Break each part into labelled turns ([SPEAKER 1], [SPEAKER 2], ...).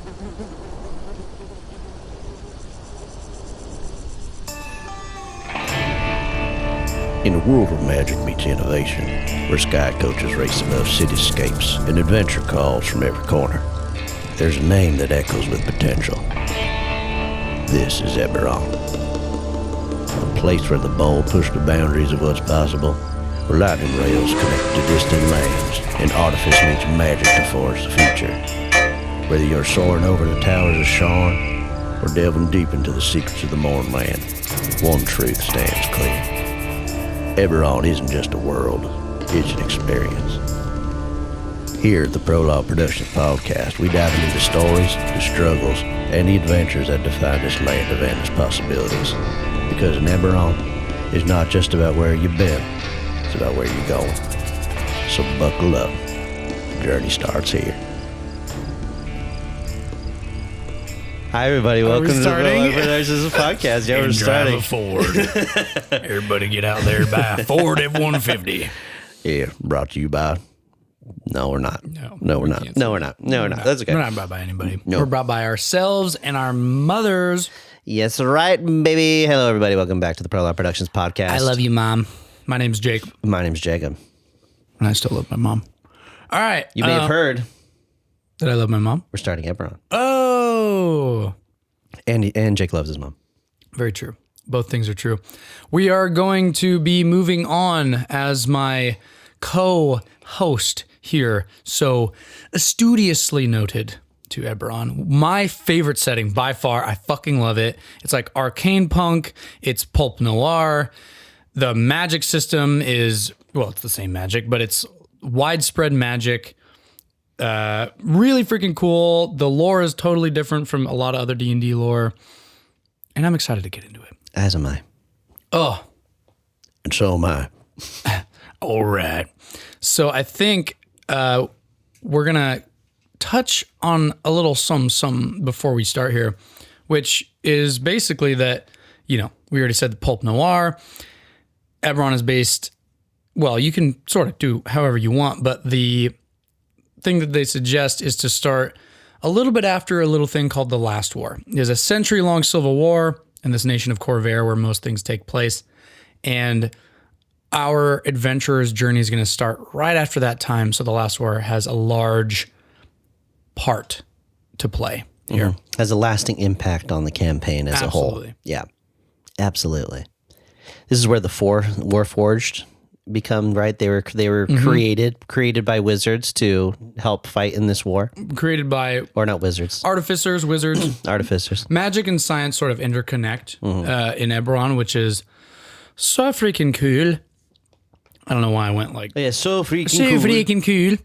[SPEAKER 1] In a world where magic meets innovation, where sky coaches race above cityscapes and adventure calls from every corner, there's a name that echoes with potential. This is Eberron. A place where the bold push the boundaries of what's possible, where lightning rails connect to distant lands, and artifice meets magic to forge the future. Whether you're soaring over the towers of Sharn, or delving deep into the secrets of the Mornland, one truth stands clear. Eberron isn't just a world, it's an experience. Here at the Prologue Productions Podcast, we dive into the stories, the struggles, and the adventures that define this land of endless possibilities. Because an Eberron is not just about where you've been, it's about where you're going. So buckle up, the journey starts here. Hi everybody, welcome to the Prologue Productions Podcast. Yeah, we're starting.
[SPEAKER 2] Drive a Ford. Everybody get out there, buy a Ford F-150.
[SPEAKER 1] Yeah, brought to you by... No, we're not. No, we're not. No, we're not. That's okay.
[SPEAKER 2] We're not brought by anybody.
[SPEAKER 1] No.
[SPEAKER 2] We're brought by ourselves and our mothers.
[SPEAKER 1] Yes, right, baby. Hello, everybody. Welcome back to the Prologue Productions Podcast.
[SPEAKER 2] I love you, Mom. My name's Jake.
[SPEAKER 1] My name's Jacob.
[SPEAKER 2] And I still love my mom. All right.
[SPEAKER 1] You may have heard.
[SPEAKER 2] That I love my mom?
[SPEAKER 1] We're starting Eberron.
[SPEAKER 2] Oh.
[SPEAKER 1] And Jake loves his mom.
[SPEAKER 2] Very true. Both things are true. We are going to be moving on as my co-host here. So, studiously noted to Eberron. My favorite setting by far. I fucking love it. It's like arcane punk. It's pulp noir. The magic system is, well, it's the same magic, but it's widespread magic. Really freaking cool. The lore is totally different from a lot of other D&D lore. And I'm excited to get into it.
[SPEAKER 1] As am I.
[SPEAKER 2] Oh.
[SPEAKER 1] And so am I.
[SPEAKER 2] All right. So I think we're going to touch on a little some before we start here, which is basically that, you know, we already said the pulp noir. Eberron is based, well, you can sort of do however you want, but the thing that they suggest is to start a little bit after a little thing called the Last War. There's a century-long civil war in this nation of Corvair where most things take place, and our adventurer's journey is going to start right after that time, so the Last War has a large part to play here.
[SPEAKER 1] Mm-hmm. Has a lasting impact on the campaign as a whole.
[SPEAKER 2] Absolutely.
[SPEAKER 1] Yeah, absolutely. This is where the Warforged become, right? They were created by wizards to help fight in this war.
[SPEAKER 2] Created by...
[SPEAKER 1] Or not wizards.
[SPEAKER 2] Artificers, wizards.
[SPEAKER 1] Artificers.
[SPEAKER 2] Magic and science sort of interconnect in Eberron, which is so freaking cool. I don't know why I went like...
[SPEAKER 1] Yeah, so freaking
[SPEAKER 2] cool.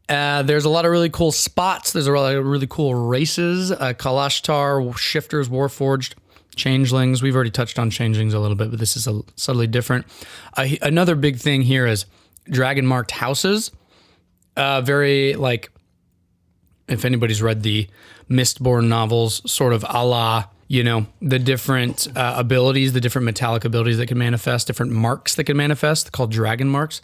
[SPEAKER 2] There's a lot of really cool spots. There's a lot of really cool races. Kalashtar, Shifters, Warforged, Changelings. We've already touched on Changelings a little bit, but this is subtly different. Another big thing here is dragon-marked houses. Very, like, if anybody's read the Mistborn novels, sort of a la, you know, the different abilities, the different metallic abilities that can manifest, different marks that can manifest, called dragon marks.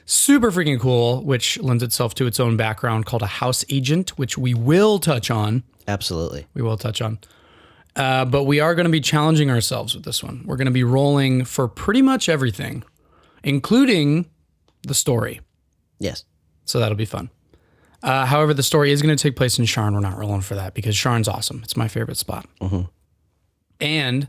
[SPEAKER 2] Super freaking cool, which lends itself to its own background called a house agent, which we will touch on.
[SPEAKER 1] Absolutely.
[SPEAKER 2] We will touch on. But we are going to be challenging ourselves with this one. We're going to be rolling for pretty much everything, including the story.
[SPEAKER 1] Yes.
[SPEAKER 2] So that'll be fun. However, the story is going to take place in Sharn. We're not rolling for that because Sharn's awesome. It's my favorite spot. Mm-hmm. And...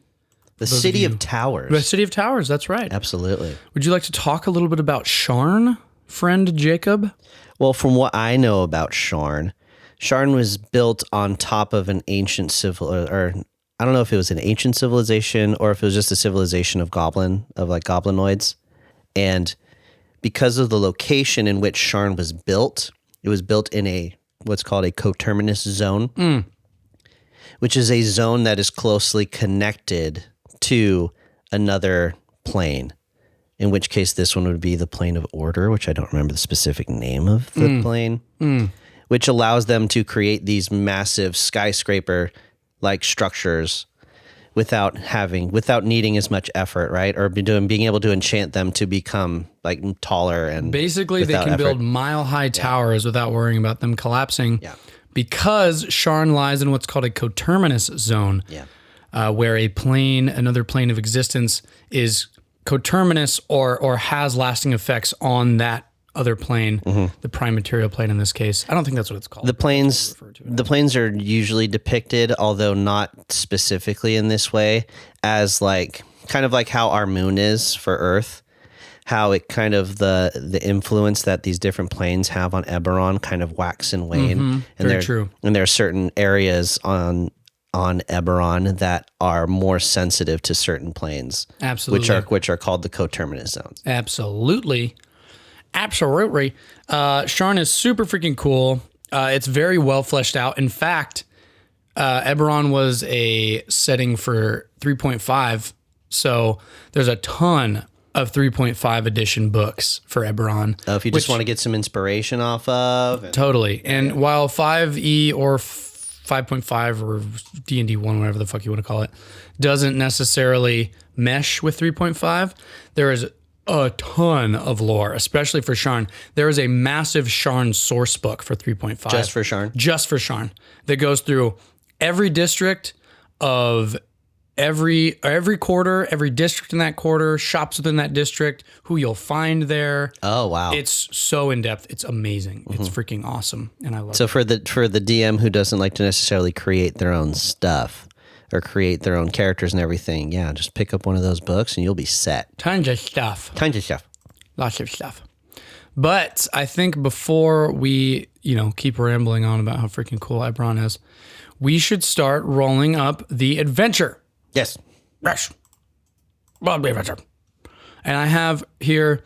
[SPEAKER 1] The City of Towers.
[SPEAKER 2] The City of Towers, that's right.
[SPEAKER 1] Absolutely.
[SPEAKER 2] Would you like to talk a little bit about Sharn, friend Jacob?
[SPEAKER 1] Well, from what I know about Sharn, Sharn was built on top of an ancient or I don't know if it was an ancient civilization or if it was just a civilization of goblinoids. And because of the location in which Sharn was built, it was built in what's called a coterminous zone, which is a zone that is closely connected to another plane, in which case this one would be the plane of order, which I don't remember the specific name of the plane, which allows them to create these massive skyscraper-like structures without needing as much effort, right? Or being able to enchant them to become like taller and
[SPEAKER 2] basically they can build mile-high towers without worrying about them collapsing.
[SPEAKER 1] Yeah.
[SPEAKER 2] because Sharn lies in what's called a coterminous zone, where another plane of existence is coterminous or has lasting effects on that other plane, the prime material plane in this case. I don't think that's what it's called.
[SPEAKER 1] The planes are usually depicted, although not specifically in this way, as like kind of like how our moon is for Earth. How it kind of the influence that these different planes have on Eberron kind of wax and wane.
[SPEAKER 2] Very true.
[SPEAKER 1] And there are certain areas on Eberron that are more sensitive to certain planes.
[SPEAKER 2] Absolutely.
[SPEAKER 1] Which are called the coterminous zones.
[SPEAKER 2] Absolutely. Sharn is super freaking cool. It's very well fleshed out. In fact, Eberron was a setting for 3.5. So there's a ton of 3.5 edition books for Eberron.
[SPEAKER 1] If you just want to get some inspiration off of.
[SPEAKER 2] Totally. And while 5e or 5.5 or D&D 1, whatever the fuck you want to call it, doesn't necessarily mesh with 3.5, there is a ton of lore, especially for Sharn. There is a massive Sharn source book for 3.5.
[SPEAKER 1] Just for Sharn?
[SPEAKER 2] Just for Sharn. That goes through every district of every quarter, every district in that quarter, shops within that district, who you'll find there.
[SPEAKER 1] Oh, wow.
[SPEAKER 2] It's so in-depth. It's amazing. It's freaking awesome. And I love it.
[SPEAKER 1] So for the DM who doesn't like to necessarily create their own stuff or create their own characters and everything, just pick up one of those books and you'll be set.
[SPEAKER 2] Tons of stuff. Lots of stuff. But I think before we, keep rambling on about how freaking cool Eberron is, we should start rolling up the adventure.
[SPEAKER 1] Yes.
[SPEAKER 2] Well, the adventure. And I have here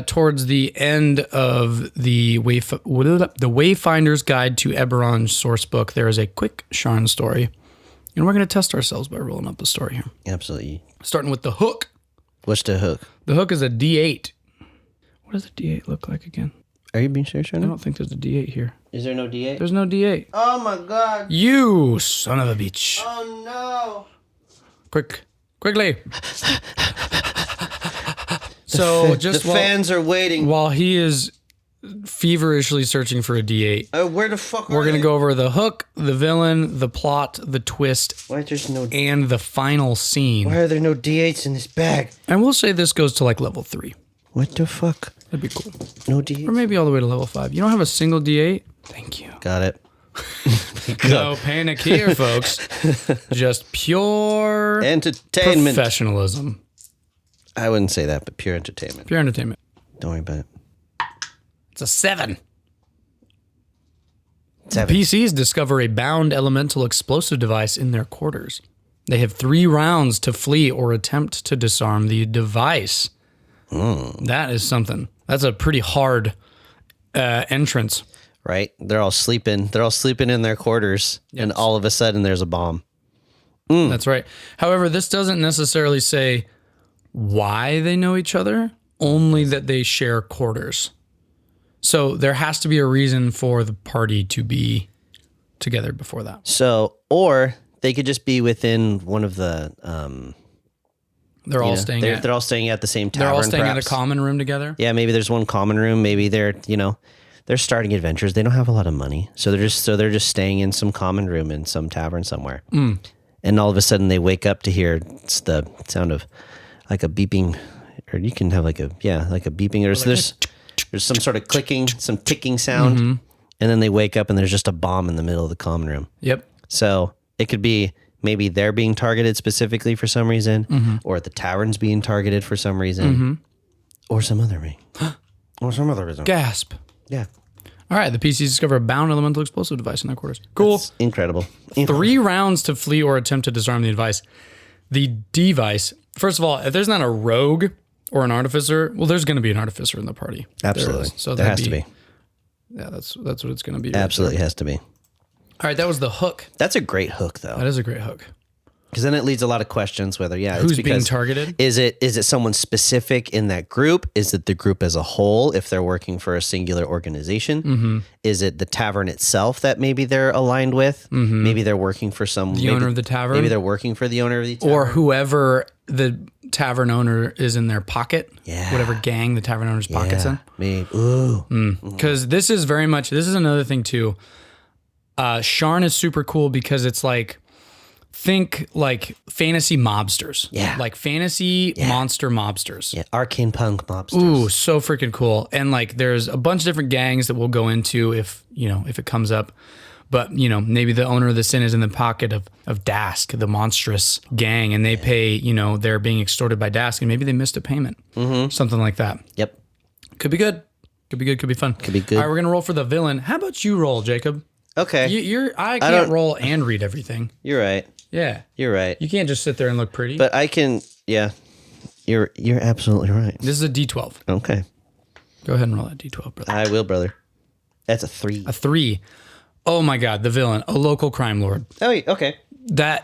[SPEAKER 2] towards the end of the Wayfinder's Guide to Eberron source book, there is a quick Sharn story. And we're going to test ourselves by rolling up the story here.
[SPEAKER 1] Absolutely.
[SPEAKER 2] Starting with the hook.
[SPEAKER 1] What's the hook?
[SPEAKER 2] The hook is a D8. What does a D8 look like again?
[SPEAKER 1] Are you being serious right now?
[SPEAKER 2] I don't think there's a D8 here.
[SPEAKER 1] Is there no D8?
[SPEAKER 2] There's no D8.
[SPEAKER 1] Oh my God.
[SPEAKER 2] You son of a bitch.
[SPEAKER 1] Oh no.
[SPEAKER 2] Quickly. So just
[SPEAKER 1] the fans are waiting.
[SPEAKER 2] While he is feverishly searching for a D8.
[SPEAKER 1] Where the fuck
[SPEAKER 2] we're going to go over the hook, the villain, the plot, the twist, and the final scene.
[SPEAKER 1] Why are there no D8s in this bag?
[SPEAKER 2] And we'll say this goes to like level 3.
[SPEAKER 1] What the fuck?
[SPEAKER 2] That'd be cool.
[SPEAKER 1] No D8?
[SPEAKER 2] Or maybe all the way to level 5. You don't have a single D8? Thank you.
[SPEAKER 1] Got it.
[SPEAKER 2] No panic here, folks. Just pure
[SPEAKER 1] entertainment.
[SPEAKER 2] Professionalism.
[SPEAKER 1] I wouldn't say that, but pure entertainment.
[SPEAKER 2] Pure entertainment.
[SPEAKER 1] Don't worry about it.
[SPEAKER 2] It's a 7. PCs discover a bound elemental explosive device in their quarters. They have 3 rounds to flee or attempt to disarm the device. That is something. That's a pretty hard entrance.
[SPEAKER 1] Right? They're all sleeping. They're all sleeping in their quarters, and all of a sudden there's a bomb.
[SPEAKER 2] That's right. However, this doesn't necessarily say why they know each other, only that they share quarters. So there has to be a reason for the party to be together before that.
[SPEAKER 1] So, or they could just be within one of the...
[SPEAKER 2] They're all staying
[SPEAKER 1] at the same tavern.
[SPEAKER 2] They're all staying
[SPEAKER 1] perhaps.
[SPEAKER 2] at a common room together?
[SPEAKER 1] Yeah, maybe there's one common room. Maybe they're starting adventures. They don't have a lot of money. So they're just staying in some common room in some tavern somewhere. And all of a sudden they wake up to hear the sound of like a beeping, or you can have like a beeping. There's some sort of clicking, some ticking sound. And then they wake up and there's just a bomb in the middle of the common room.
[SPEAKER 2] Yep.
[SPEAKER 1] So it could be maybe they're being targeted specifically for some reason, or the tavern's being targeted for some reason, or some other reason.
[SPEAKER 2] Gasp.
[SPEAKER 1] Yeah.
[SPEAKER 2] All right, the PCs discover a bound elemental explosive device in their quarters. Cool.
[SPEAKER 1] That's incredible.
[SPEAKER 2] 3 rounds to flee or attempt to disarm the device. The device, first of all, if there's not a rogue or an artificer, well, there's going to be an artificer in the party.
[SPEAKER 1] Absolutely.
[SPEAKER 2] So
[SPEAKER 1] there has to be.
[SPEAKER 2] Yeah, that's what it's going to be.
[SPEAKER 1] Absolutely has to be.
[SPEAKER 2] All right, that was the hook.
[SPEAKER 1] That's a great hook, though.
[SPEAKER 2] That is a great hook.
[SPEAKER 1] Because then it leads a lot of questions whether,
[SPEAKER 2] who's being targeted?
[SPEAKER 1] Is it someone specific in that group? Is it the group as a whole if they're working for a singular organization? Is it the tavern itself that maybe they're aligned with? Maybe they're working for
[SPEAKER 2] the owner of the tavern?
[SPEAKER 1] Maybe they're working for the owner of the tavern.
[SPEAKER 2] Or whoever the tavern owner is in their pocket.
[SPEAKER 1] Yeah.
[SPEAKER 2] Whatever gang the tavern owner's pocket's in.
[SPEAKER 1] Maybe. Ooh.
[SPEAKER 2] Because this is another thing too. Sharn is super cool because it's like, think like fantasy mobsters.
[SPEAKER 1] Yeah.
[SPEAKER 2] Like fantasy monster mobsters.
[SPEAKER 1] Yeah, arcane punk mobsters.
[SPEAKER 2] Ooh, so freaking cool. And like there's a bunch of different gangs that we'll go into if it comes up. But, maybe the owner of the sin is in the pocket of Dask, the monstrous gang, and they pay, they're being extorted by Dask, and maybe they missed a payment. Something like that.
[SPEAKER 1] Yep.
[SPEAKER 2] Could be good. Could be good. Could be fun.
[SPEAKER 1] Could be good.
[SPEAKER 2] All right, we're going to roll for the villain. How about you roll, Jacob?
[SPEAKER 1] Okay.
[SPEAKER 2] I can't roll and read everything.
[SPEAKER 1] You're right.
[SPEAKER 2] Yeah.
[SPEAKER 1] You're right.
[SPEAKER 2] You can't just sit there and look pretty.
[SPEAKER 1] But I can, yeah. You're absolutely right.
[SPEAKER 2] This is a D12.
[SPEAKER 1] Okay.
[SPEAKER 2] Go ahead and roll that D12, brother.
[SPEAKER 1] I will, brother. That's a 3.
[SPEAKER 2] A 3. Oh my God, the villain, a local crime lord.
[SPEAKER 1] Oh, okay.
[SPEAKER 2] The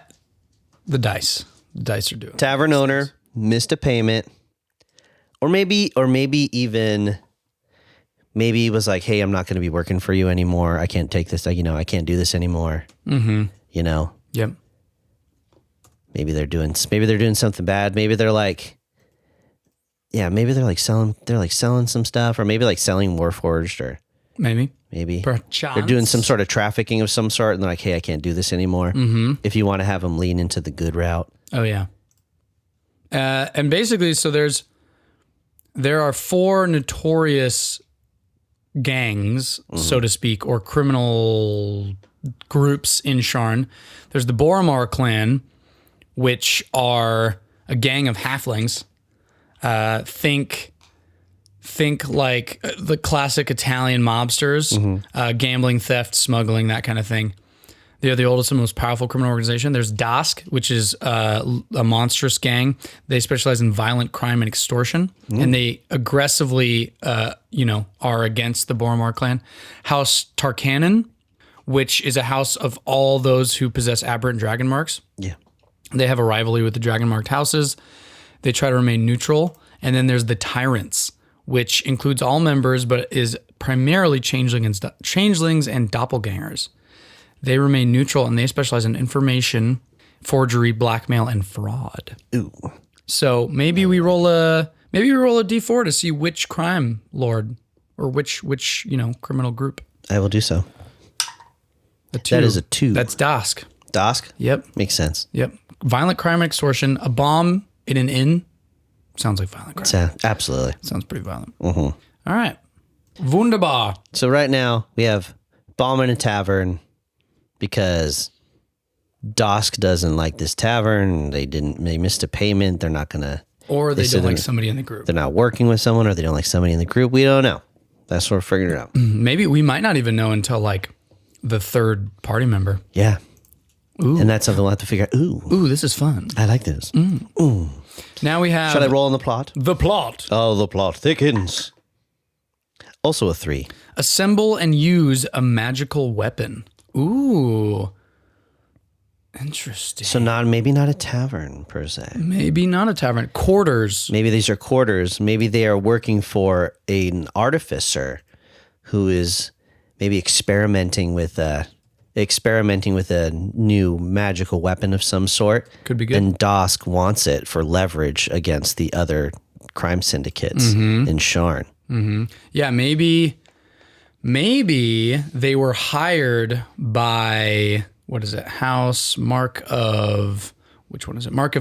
[SPEAKER 2] dice. The dice are doing.
[SPEAKER 1] Tavern owner, missed a payment. Or maybe even, maybe it was like, hey, I'm not going to be working for you anymore. I can't take this, I can't do this anymore.
[SPEAKER 2] Yep.
[SPEAKER 1] Maybe they're doing something bad. Maybe they're like, maybe they're like selling some stuff, or maybe like selling Warforged, or
[SPEAKER 2] Maybe.
[SPEAKER 1] Perchance. They're doing some sort of trafficking of some sort, and they're like, hey, I can't do this anymore. If you want to have them lean into the good route.
[SPEAKER 2] Oh, yeah. And basically, so there are 4 notorious gangs, so to speak, or criminal groups in Sharn. There's the Boromar clan, which are a gang of halflings. Think like the classic Italian mobsters, gambling, theft, smuggling, that kind of thing. They're the oldest and most powerful criminal organization. There's Dask, which is a monstrous gang. They specialize in violent crime and extortion, and they aggressively, are against the Boromar clan. House Tarkanan, which is a house of all those who possess aberrant dragon marks.
[SPEAKER 1] Yeah.
[SPEAKER 2] They have a rivalry with the dragon marked houses. They try to remain neutral. And then there's the Tyrants, which includes all members, but is primarily changelings and doppelgangers. They remain neutral, and they specialize in information, forgery, blackmail, and fraud.
[SPEAKER 1] Ooh.
[SPEAKER 2] So maybe we roll a D4 to see which crime lord or which criminal group.
[SPEAKER 1] I will do so.
[SPEAKER 2] A 2.
[SPEAKER 1] That is a 2.
[SPEAKER 2] That's Dask.
[SPEAKER 1] Dask?
[SPEAKER 2] Yep.
[SPEAKER 1] Makes sense.
[SPEAKER 2] Yep. Violent crime and extortion. A bomb in an inn. Sounds like violent crime.
[SPEAKER 1] Absolutely.
[SPEAKER 2] Sounds pretty violent. All right. Wunderbar.
[SPEAKER 1] So right now we have bomb in a tavern because Dask doesn't like this tavern. They missed a payment. They're not going to.
[SPEAKER 2] Or they don't like somebody in the group.
[SPEAKER 1] They're not working with someone, or they don't like somebody in the group. We don't know. That's what we're figuring out.
[SPEAKER 2] Maybe we might not even know until like the third party member.
[SPEAKER 1] Yeah.
[SPEAKER 2] Ooh.
[SPEAKER 1] And that's something we'll have to figure out. Ooh,
[SPEAKER 2] this is fun.
[SPEAKER 1] I like this. Ooh.
[SPEAKER 2] Now we have...
[SPEAKER 1] Should I roll on the plot?
[SPEAKER 2] The plot.
[SPEAKER 1] Oh, the plot thickens. Also a 3.
[SPEAKER 2] Assemble and use a magical weapon. Ooh. Interesting.
[SPEAKER 1] So maybe not a tavern per se.
[SPEAKER 2] Maybe not a tavern. Quarters.
[SPEAKER 1] Maybe these are quarters. Maybe they are working for an artificer who is maybe experimenting with a new magical weapon of some sort.
[SPEAKER 2] Could be good.
[SPEAKER 1] And Dask wants it for leverage against the other crime syndicates in Sharn.
[SPEAKER 2] Yeah, maybe they were hired by, what is it? Mark of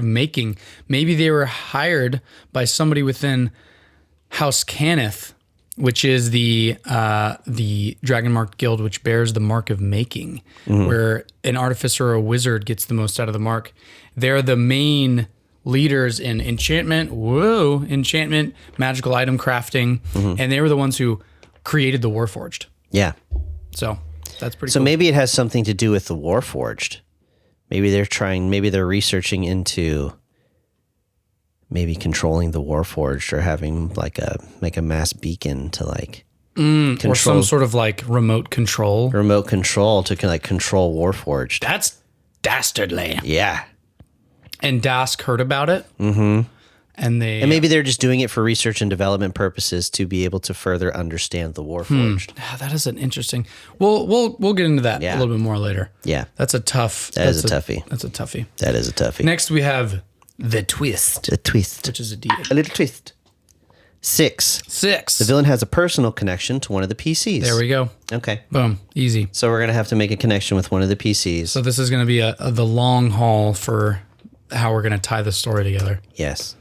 [SPEAKER 2] Making. Maybe they were hired by somebody within House Cannith, which is the Dragon Mark Guild, which bears the Mark of Making, where an artificer or a wizard gets the most out of the mark. They're the main leaders in enchantment, magical item crafting, and they were the ones who created the Warforged.
[SPEAKER 1] Yeah.
[SPEAKER 2] So that's pretty cool.
[SPEAKER 1] So maybe it has something to do with the Warforged. Maybe they're researching into maybe controlling the Warforged, or having like a mass beacon to like control,
[SPEAKER 2] or some sort of like remote control
[SPEAKER 1] to like control Warforged.
[SPEAKER 2] That's dastardly.
[SPEAKER 1] Yeah.
[SPEAKER 2] And Dask heard about it. And
[SPEAKER 1] maybe they're just doing it for research and development purposes to be able to further understand the Warforged.
[SPEAKER 2] That is an interesting. We'll get into that a little bit more later.
[SPEAKER 1] Yeah.
[SPEAKER 2] That's a toughie.
[SPEAKER 1] That is a toughie. That is a toughie.
[SPEAKER 2] Next we have the twist.
[SPEAKER 1] The twist.
[SPEAKER 2] Which is a D8.
[SPEAKER 1] A little twist.
[SPEAKER 2] 6.
[SPEAKER 1] The villain has a personal connection to one of the PCs.
[SPEAKER 2] There we go.
[SPEAKER 1] Okay.
[SPEAKER 2] Boom. Easy.
[SPEAKER 1] So we're going to have to make a connection with one of the PCs.
[SPEAKER 2] So this is going to be the long haul for how we're going to tie the story together.
[SPEAKER 1] Yes.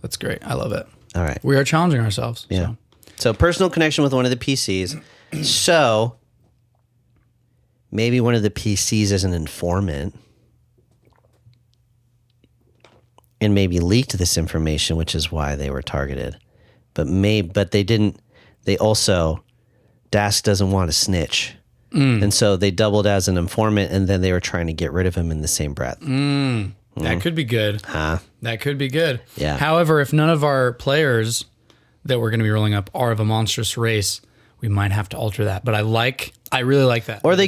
[SPEAKER 2] That's great. I love it.
[SPEAKER 1] All right.
[SPEAKER 2] We are challenging ourselves.
[SPEAKER 1] Yeah. So personal connection with one of the PCs. So maybe one of the PCs is an informant and maybe leaked this information, which is why they were targeted. But they didn't. They also, Dask doesn't want to snitch. And so they doubled as an informant, and then they were trying to get rid of him in the same breath.
[SPEAKER 2] That could be good. That could be good.
[SPEAKER 1] Yeah.
[SPEAKER 2] However, if none of our players that we're going to be rolling up are of a monstrous race, we might have to alter that. But I really like that.
[SPEAKER 1] Or they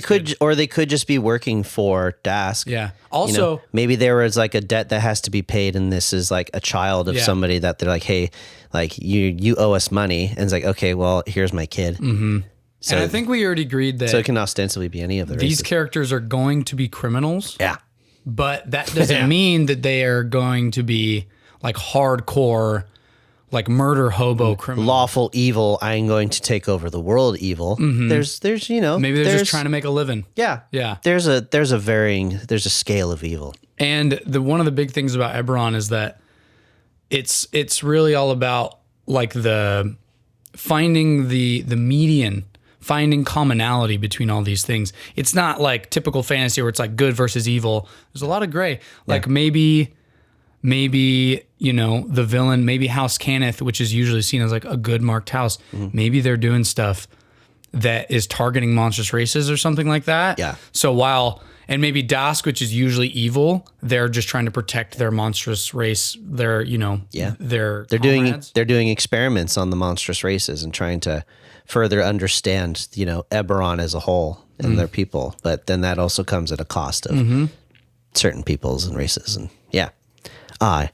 [SPEAKER 1] could just be working for Dask.
[SPEAKER 2] Yeah. Also,
[SPEAKER 1] maybe there was like a debt that has to be paid, and this is like a child of somebody that they're like, hey, like you owe us money, and it's like, okay, well, here's my kid. Mm-hmm. So,
[SPEAKER 2] and I think we already agreed that
[SPEAKER 1] so it can ostensibly be any of the
[SPEAKER 2] these
[SPEAKER 1] races.
[SPEAKER 2] characters are going to be criminals.
[SPEAKER 1] Yeah.
[SPEAKER 2] But that doesn't mean that they are going to be like hardcore, like murder hobo criminals.
[SPEAKER 1] Lawful evil. I'm going to take over the world. Evil. Mm-hmm. There's
[SPEAKER 2] maybe they're just trying to make a living.
[SPEAKER 1] Yeah.
[SPEAKER 2] Yeah.
[SPEAKER 1] There's a scale of evil.
[SPEAKER 2] And one of the big things about Eberron is that it's really all about like the finding the median, finding commonality between all these things. It's not like typical fantasy where it's like good versus evil. There's a lot of gray. Like maybe, the villain, maybe House Cannith, which is usually seen as like a good marked house. Maybe they're doing stuff that is targeting monstrous races or something like that.
[SPEAKER 1] Yeah.
[SPEAKER 2] So and maybe Dask, which is usually evil, they're just trying to protect their monstrous race. They're
[SPEAKER 1] doing experiments on the monstrous races and trying to further understand, Eberron as a whole and their people. But then that also comes at a cost of certain peoples and races. And I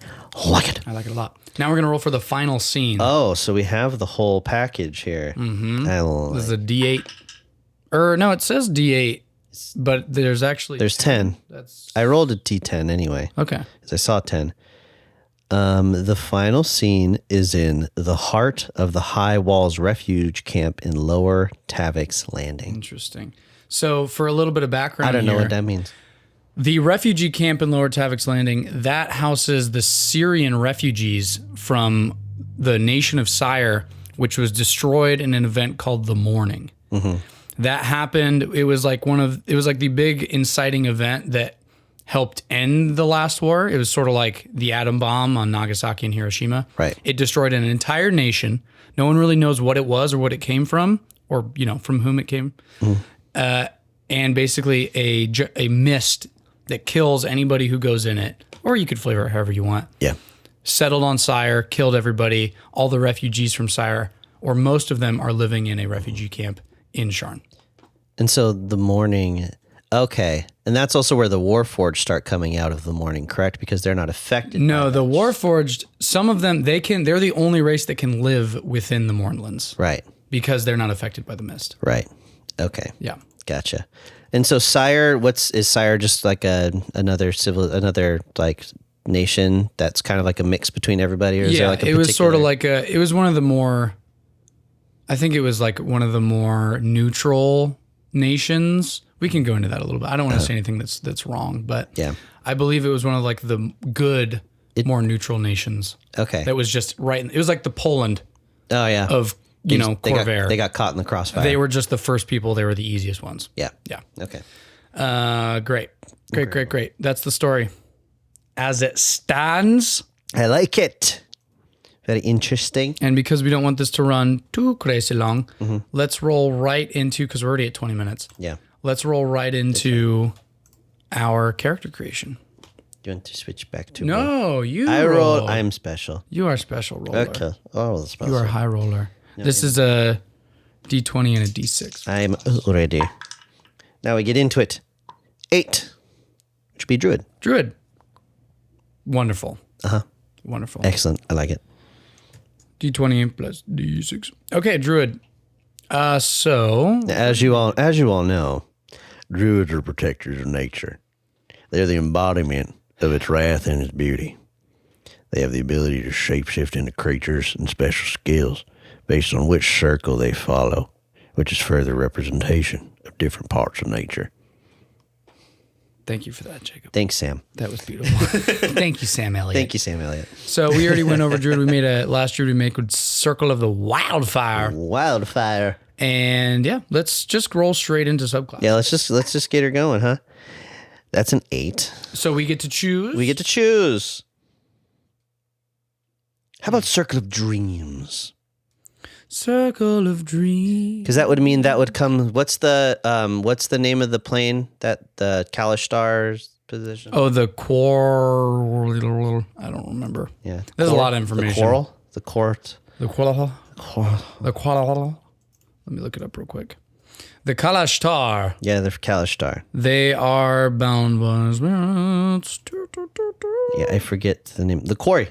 [SPEAKER 1] like it.
[SPEAKER 2] I like it a lot. Now we're going to roll for the final scene.
[SPEAKER 1] Oh, so we have the whole package here.
[SPEAKER 2] This is a D8. No, it says D8, but there's
[SPEAKER 1] 10. I rolled a D10 anyway.
[SPEAKER 2] Okay.
[SPEAKER 1] Because I saw 10. The final scene is in the heart of the High Walls refuge camp in Lower Tavix Landing.
[SPEAKER 2] Interesting. So for a little bit of background,
[SPEAKER 1] I don't know what that means.
[SPEAKER 2] The refugee camp in Lower Tavix Landing, that houses the Syrian refugees from the nation of Syre, which was destroyed in an event called the Morning. Mm-hmm. That happened. It was like the big inciting event that helped end the last war. It was sort of like the atom bomb on Nagasaki and Hiroshima.
[SPEAKER 1] Right.
[SPEAKER 2] It destroyed an entire nation. No one really knows what it was or what it came from, or from whom it came. And basically a mist that kills anybody who goes in it, or you could flavor it however you want.
[SPEAKER 1] Yeah.
[SPEAKER 2] Settled on Syre, killed everybody. All the refugees from Syre, or most of them, are living in a refugee camp in Sharn.
[SPEAKER 1] And so the Morning, okay. And that's also where the Warforged start coming out of the Morning, correct? Because they're not affected.
[SPEAKER 2] No, the Warforged, some of them, they're the only race that can live within the Mournlands.
[SPEAKER 1] Right.
[SPEAKER 2] Because they're not affected by the mist.
[SPEAKER 1] Right. Okay.
[SPEAKER 2] Yeah.
[SPEAKER 1] Gotcha. And so Syre, is Syre just like another like nation that's kind of like a mix between everybody? Or is there like a
[SPEAKER 2] it was sort of like it was one of the more, I think it was like one of the more neutral nations. We can go into that a little bit. I don't want to say anything that's wrong, but
[SPEAKER 1] yeah,
[SPEAKER 2] I believe it was one of like the good, more neutral nations.
[SPEAKER 1] Okay.
[SPEAKER 2] That was just right. It was like the Poland.
[SPEAKER 1] Oh yeah.
[SPEAKER 2] Of Corvair.
[SPEAKER 1] They got caught in the crossfire.
[SPEAKER 2] They were just the first people. They were the easiest ones.
[SPEAKER 1] Yeah.
[SPEAKER 2] Yeah.
[SPEAKER 1] Okay.
[SPEAKER 2] Great. That's the story. As it stands.
[SPEAKER 1] I like it. Very interesting.
[SPEAKER 2] And because we don't want this to run too crazy long, let's roll right into, because we're already at 20 minutes.
[SPEAKER 1] Yeah.
[SPEAKER 2] Let's roll right into our character creation.
[SPEAKER 1] Do you want to switch back to
[SPEAKER 2] No,
[SPEAKER 1] me?
[SPEAKER 2] you
[SPEAKER 1] I
[SPEAKER 2] roll.
[SPEAKER 1] I'm special.
[SPEAKER 2] You are special roller.
[SPEAKER 1] Okay. Oh, special.
[SPEAKER 2] You are high roller. No, this is a D20 and a D6.
[SPEAKER 1] I'm ready. Now we get into it. 8, which would be Druid.
[SPEAKER 2] Druid. Wonderful.
[SPEAKER 1] Uh-huh.
[SPEAKER 2] Wonderful.
[SPEAKER 1] Excellent. I like it.
[SPEAKER 2] D20 plus D6. Okay, Druid. So
[SPEAKER 1] as you all know, Druids are protectors of nature. They're the embodiment of its wrath and its beauty. They have the ability to shapeshift into creatures and special skills based on which circle they follow, which is further representation of different parts of nature.
[SPEAKER 2] Thank you for that, Jacob.
[SPEAKER 1] Thanks, Sam.
[SPEAKER 2] That was beautiful. Thank you, Sam Elliott.
[SPEAKER 1] Thank you, Sam Elliott.
[SPEAKER 2] So we already went over Druid. We made last Druid we made with Circle of the Wildfire.
[SPEAKER 1] Wildfire.
[SPEAKER 2] And yeah, let's just roll straight into subclass.
[SPEAKER 1] Yeah, let's just get her going, huh? That's an 8.
[SPEAKER 2] So we get to choose.
[SPEAKER 1] We get to choose. How about Circle of Dreams?
[SPEAKER 2] Circle of Dreams.
[SPEAKER 1] Because that would mean that would come. What's the name of the plane that the Kalashtar's position?
[SPEAKER 2] Oh, the Quor. I don't remember.
[SPEAKER 1] Yeah,
[SPEAKER 2] there's a lot of information.
[SPEAKER 1] The coral, the court,
[SPEAKER 2] the Quor. The Quor. Let me look it up real quick. The Kalashtar.
[SPEAKER 1] Yeah, they're Kalashtar.
[SPEAKER 2] They are bound by.
[SPEAKER 1] Yeah, I forget the name. The quarry.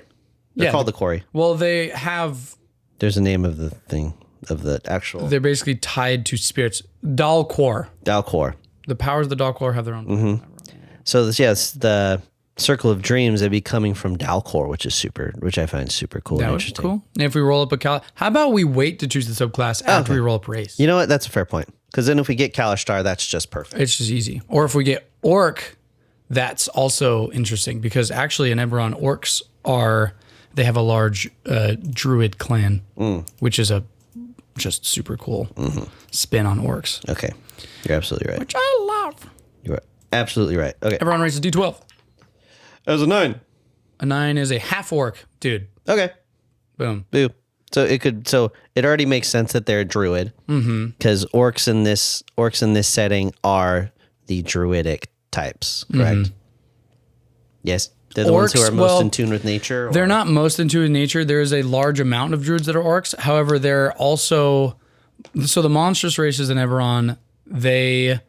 [SPEAKER 1] They're called the quarry.
[SPEAKER 2] Well, they have.
[SPEAKER 1] There's a name of the thing, of the actual...
[SPEAKER 2] They're basically tied to spirits. Dalcor.
[SPEAKER 1] Dalcor.
[SPEAKER 2] The powers of the Dalcor have their own...
[SPEAKER 1] Mm-hmm. So, it's the Circle of Dreams, they'd be coming from Dalcor, which I find super cool and interesting.
[SPEAKER 2] That would be cool. And if we roll up a how about we wait to choose the subclass after we roll up race?
[SPEAKER 1] You know what? That's a fair point. Because then if we get Kalashtar, that's just perfect.
[SPEAKER 2] It's just easy. Or if we get Orc, that's also interesting. Because actually in Eberron, Orcs are... They have a large druid clan, which is a just super cool spin on orcs.
[SPEAKER 1] Okay. You're absolutely right.
[SPEAKER 2] Which I love.
[SPEAKER 1] You are absolutely right. Okay.
[SPEAKER 2] Everyone rates a D12.
[SPEAKER 1] That was a 9.
[SPEAKER 2] A 9 is a half orc, dude.
[SPEAKER 1] Okay.
[SPEAKER 2] Boom.
[SPEAKER 1] Boo. So it already makes sense that they're a druid. Because orcs in this setting are the druidic types, correct? Yes. They're the ones who are most in tune with nature?
[SPEAKER 2] They're not most in tune with nature. There is a large amount of druids that are orcs. However, they're also... So the monstrous races in Eberron, they're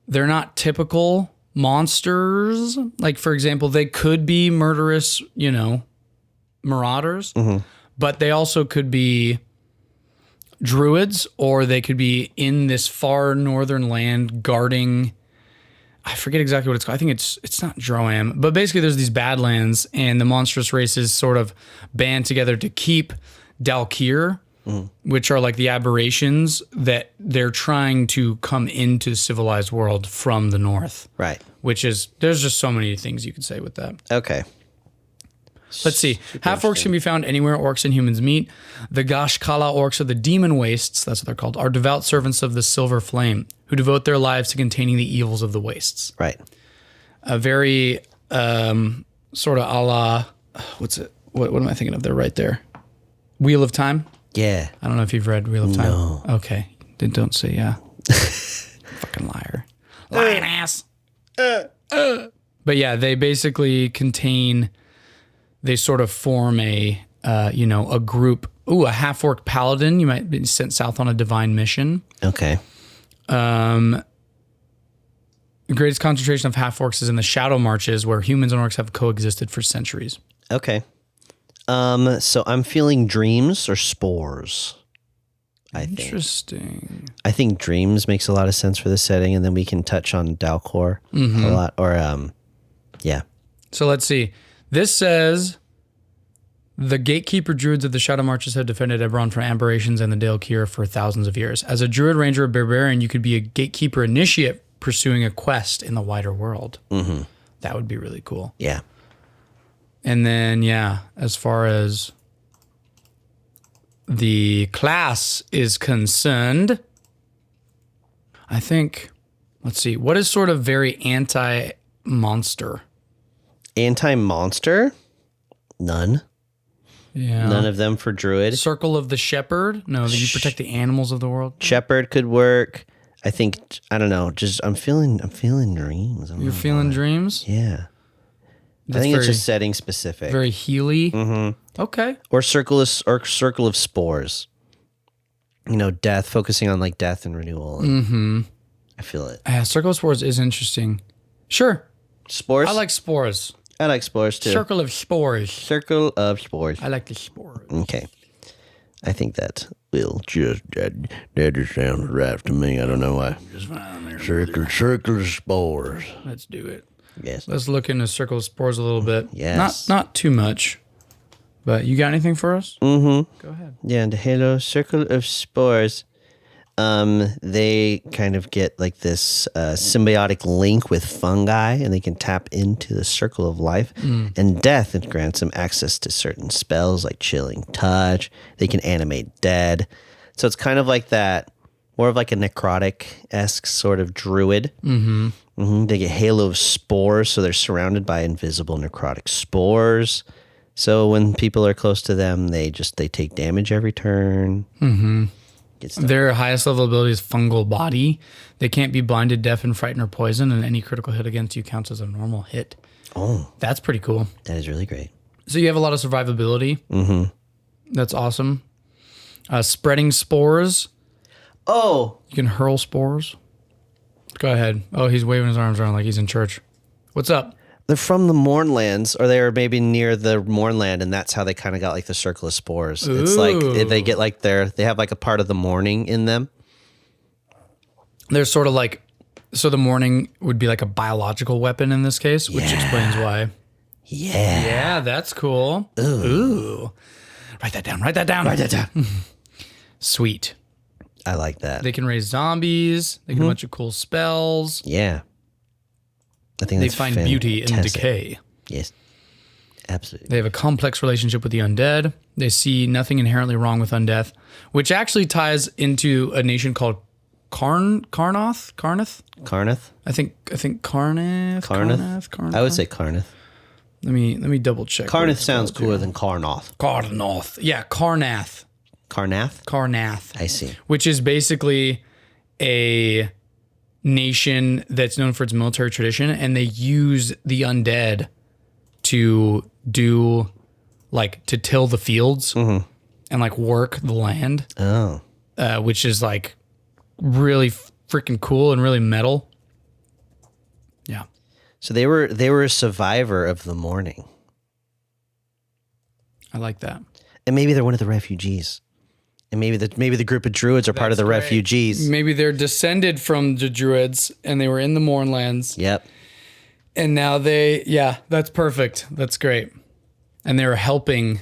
[SPEAKER 2] not typical monsters. Like, for example, they could be murderous, marauders. But they also could be druids, or they could be in this far northern land guarding... I forget exactly what it's called. I think it's not Droam, but basically there's these badlands, and the monstrous races sort of band together to keep Dalkir, which are like the aberrations that they're trying to come into the civilized world from the north.
[SPEAKER 1] Right.
[SPEAKER 2] Which is, there's just so many things you could say with that.
[SPEAKER 1] Okay.
[SPEAKER 2] Let's see. Half orcs can be found anywhere orcs and humans meet. The Gashkala orcs of the demon wastes, that's what they're called, are devout servants of the silver flame who devote their lives to containing the evils of the wastes.
[SPEAKER 1] Right.
[SPEAKER 2] A very sort of a la, what's it? What am I thinking of? They're right there. Wheel of Time?
[SPEAKER 1] Yeah.
[SPEAKER 2] I don't know if you've read Wheel of Time.
[SPEAKER 1] No.
[SPEAKER 2] Okay. Then don't say yeah. Fucking liar. Lying ass. But yeah, they basically contain... They sort of form a group. Ooh, a half-orc paladin. You might be sent south on a divine mission.
[SPEAKER 1] Okay.
[SPEAKER 2] The greatest concentration of half-orcs is in the Shadow Marches, where humans and orcs have coexisted for centuries.
[SPEAKER 1] Okay. So I'm feeling dreams or spores.
[SPEAKER 2] Interesting.
[SPEAKER 1] I think dreams makes a lot of sense for this setting, and then we can touch on Dalcor a lot. Or yeah.
[SPEAKER 2] So let's see. This says, the gatekeeper druids of the Shadow Marches have defended Eberron from aberrations and the Dalkir for thousands of years. As a druid, ranger, or barbarian, you could be a gatekeeper initiate pursuing a quest in the wider world. That would be really cool.
[SPEAKER 1] Yeah.
[SPEAKER 2] And then, as far as the class is concerned, I think, let's see, what is sort of very anti-monster?
[SPEAKER 1] Anti-monster? None.
[SPEAKER 2] Yeah.
[SPEAKER 1] None of them for druid.
[SPEAKER 2] Circle of the Shepherd? No, you protect the animals of the world.
[SPEAKER 1] Shepherd could work. I think, I don't know, just I'm feeling dreams.
[SPEAKER 2] You're feeling dreams?
[SPEAKER 1] Yeah.
[SPEAKER 2] That's
[SPEAKER 1] I think it's just setting specific.
[SPEAKER 2] Very Healy. Okay.
[SPEAKER 1] Or circle of spores. Death, focusing on like death and renewal. I feel it.
[SPEAKER 2] Circle of Spores is interesting. Sure.
[SPEAKER 1] Spores?
[SPEAKER 2] I like spores.
[SPEAKER 1] I like spores too.
[SPEAKER 2] Circle of Spores.
[SPEAKER 1] Circle of spores.
[SPEAKER 2] I like the spores.
[SPEAKER 1] Okay. I think that will that just sounds right to me. I don't know why.
[SPEAKER 2] Just fine there.
[SPEAKER 1] Circle of spores.
[SPEAKER 2] Let's do it.
[SPEAKER 1] Yes.
[SPEAKER 2] Let's look into Circle of Spores a little bit.
[SPEAKER 1] Yes.
[SPEAKER 2] Not too much. But you got anything for us?
[SPEAKER 1] Mm-hmm.
[SPEAKER 2] Go ahead.
[SPEAKER 1] Yeah, and the Halo Circle of Spores, they kind of get like this symbiotic link with fungi, and they can tap into the circle of life and death. It grants them access to certain spells like Chilling Touch. They can animate dead. So it's kind of like that, more of like a necrotic-esque sort of druid. They get Halo of Spores, so they're surrounded by invisible necrotic spores. So when people are close to them, they take damage every turn.
[SPEAKER 2] Their highest level ability is Fungal Body. They can't be blinded, deafened, frightened, or poisoned, and any critical hit against you counts as a normal hit.
[SPEAKER 1] Oh.
[SPEAKER 2] That's pretty cool.
[SPEAKER 1] That is really great.
[SPEAKER 2] So you have a lot of survivability. That's awesome. Spreading Spores.
[SPEAKER 1] Oh.
[SPEAKER 2] You can hurl spores. Go ahead. Oh, he's waving his arms around like he's in church. What's up?
[SPEAKER 1] They're from the Mournlands, or they are maybe near the Mournland, and that's how they kind of got like the Circle of Spores.
[SPEAKER 2] Ooh.
[SPEAKER 1] It's like they get like they have like a part of the mourning in them.
[SPEAKER 2] They're sort of like, so the mourning would be like a biological weapon in this case, which explains why.
[SPEAKER 1] Yeah.
[SPEAKER 2] Yeah, that's cool. Ooh. Write that down. Write that down. Sweet.
[SPEAKER 1] I like that.
[SPEAKER 2] They can raise zombies. They can do a bunch of cool spells.
[SPEAKER 1] Yeah. I think
[SPEAKER 2] They
[SPEAKER 1] that's
[SPEAKER 2] find beauty in
[SPEAKER 1] fantastic.
[SPEAKER 2] decay.
[SPEAKER 1] Yes. Absolutely.
[SPEAKER 2] They have a complex relationship with the undead. They see nothing inherently wrong with undeath, which actually ties into a nation called Karnath?
[SPEAKER 1] Karnath?
[SPEAKER 2] I think Karnath.
[SPEAKER 1] Karnath? I would say Karnath.
[SPEAKER 2] Let me double check.
[SPEAKER 1] Karnath sounds cooler than Karnoth.
[SPEAKER 2] Karnath. Yeah, Karnath.
[SPEAKER 1] Karnath? I see.
[SPEAKER 2] Which is basically a nation that's known for its military tradition, and they use the undead to do like to till the fields and like work the land.
[SPEAKER 1] Oh.
[SPEAKER 2] Which is like really freaking cool and really metal. Yeah.
[SPEAKER 1] So they were a survivor of the mourning.
[SPEAKER 2] I like that.
[SPEAKER 1] And maybe they're one of the refugees. And maybe the group of druids are part of the refugees.
[SPEAKER 2] Maybe they're descended from the druids and they were in the Mournlands.
[SPEAKER 1] Yep.
[SPEAKER 2] And now that's perfect. That's great. And they were helping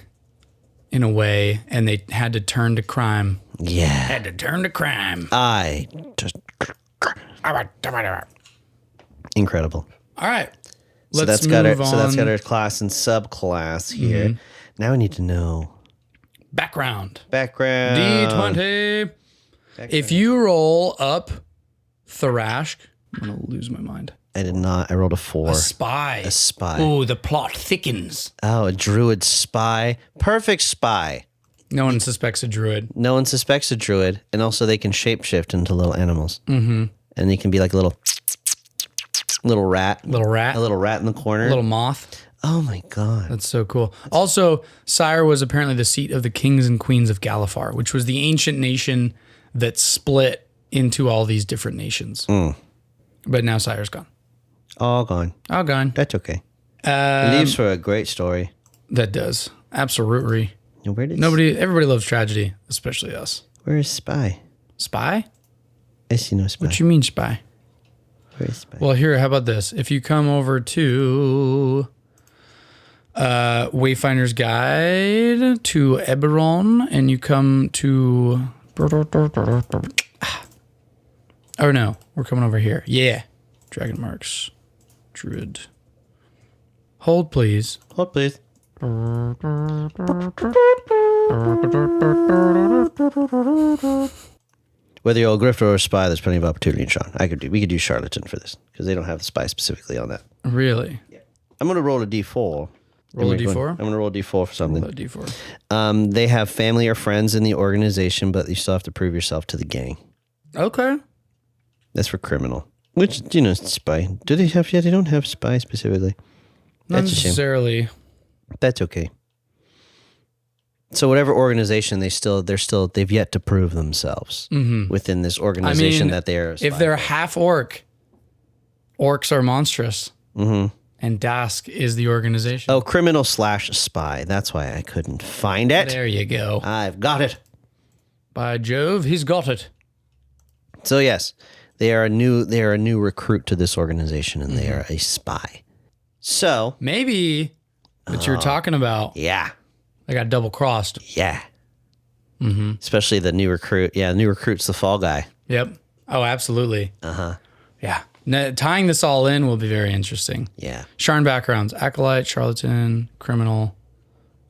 [SPEAKER 2] in a way, and they had to turn to crime.
[SPEAKER 1] Yeah.
[SPEAKER 2] Had to turn to crime.
[SPEAKER 1] Incredible.
[SPEAKER 2] All right.
[SPEAKER 1] So that's got our class and subclass here. Now we need to know
[SPEAKER 2] Background.
[SPEAKER 1] D20.
[SPEAKER 2] If you roll up Tharashk, I'm going to lose my mind.
[SPEAKER 1] I did not. I rolled a 4.
[SPEAKER 2] A spy. Oh, the plot thickens.
[SPEAKER 1] Oh, a druid spy. Perfect spy.
[SPEAKER 2] No one suspects a druid.
[SPEAKER 1] No one suspects a druid. And also they can shapeshift into little animals. And they can be like a little rat. A little rat in the corner.
[SPEAKER 2] A little moth.
[SPEAKER 1] Oh my God.
[SPEAKER 2] That's so cool. Also, Sire was apparently the seat of the kings and queens of Galifar, which was the ancient nation that split into all these different nations. But now Sire's gone.
[SPEAKER 1] All gone.
[SPEAKER 2] All gone.
[SPEAKER 1] That's okay. It leaves for a great story.
[SPEAKER 2] That does. Absolutely. Everybody loves tragedy, especially us.
[SPEAKER 1] Where is Spy?
[SPEAKER 2] Spy?
[SPEAKER 1] I see no Spy.
[SPEAKER 2] What you mean spy?
[SPEAKER 1] Where is Spy?
[SPEAKER 2] Well, here, how about this? If you come over to Wayfinder's Guide to Eberron, and you come to... Oh, no. We're coming over here. Yeah. Dragon Marks. Druid. Hold, please.
[SPEAKER 1] Hold, please. Whether you're a grifter or a spy, there's plenty of opportunity in Sharn. We could do charlatan for this because they don't have the spy specifically on that.
[SPEAKER 2] Really?
[SPEAKER 1] Yeah. I'm gonna roll a d4.
[SPEAKER 2] Roll a d4?
[SPEAKER 1] I'm gonna roll a d4 for something.
[SPEAKER 2] Roll a d4.
[SPEAKER 1] They have family or friends in the organization, but you still have to prove yourself to the gang.
[SPEAKER 2] Okay.
[SPEAKER 1] That's for criminal. Which, spy. Do they have? Yeah, they don't have spy specifically.
[SPEAKER 2] Not
[SPEAKER 1] That's a shame.
[SPEAKER 2] necessarily.
[SPEAKER 1] That's okay. So whatever organization they've yet to prove themselves within this organization that they are.
[SPEAKER 2] If they're half orc, orcs are monstrous. And Dask is the organization.
[SPEAKER 1] Oh, criminal / spy. That's why I couldn't find it.
[SPEAKER 2] There you go.
[SPEAKER 1] I've got it.
[SPEAKER 2] By Jove, he's got it.
[SPEAKER 1] So yes, they are a new recruit to this organization, and they are a spy. So
[SPEAKER 2] maybe what you're talking about.
[SPEAKER 1] yeah,
[SPEAKER 2] I got double crossed.
[SPEAKER 1] yeah. Mm-hmm. Especially the new recruit. Yeah, the new recruit's the fall guy.
[SPEAKER 2] Yep. Oh, absolutely. Yeah. Now, tying this all in will be very interesting.
[SPEAKER 1] Yeah.
[SPEAKER 2] Sharn backgrounds: Acolyte, Charlatan, Criminal,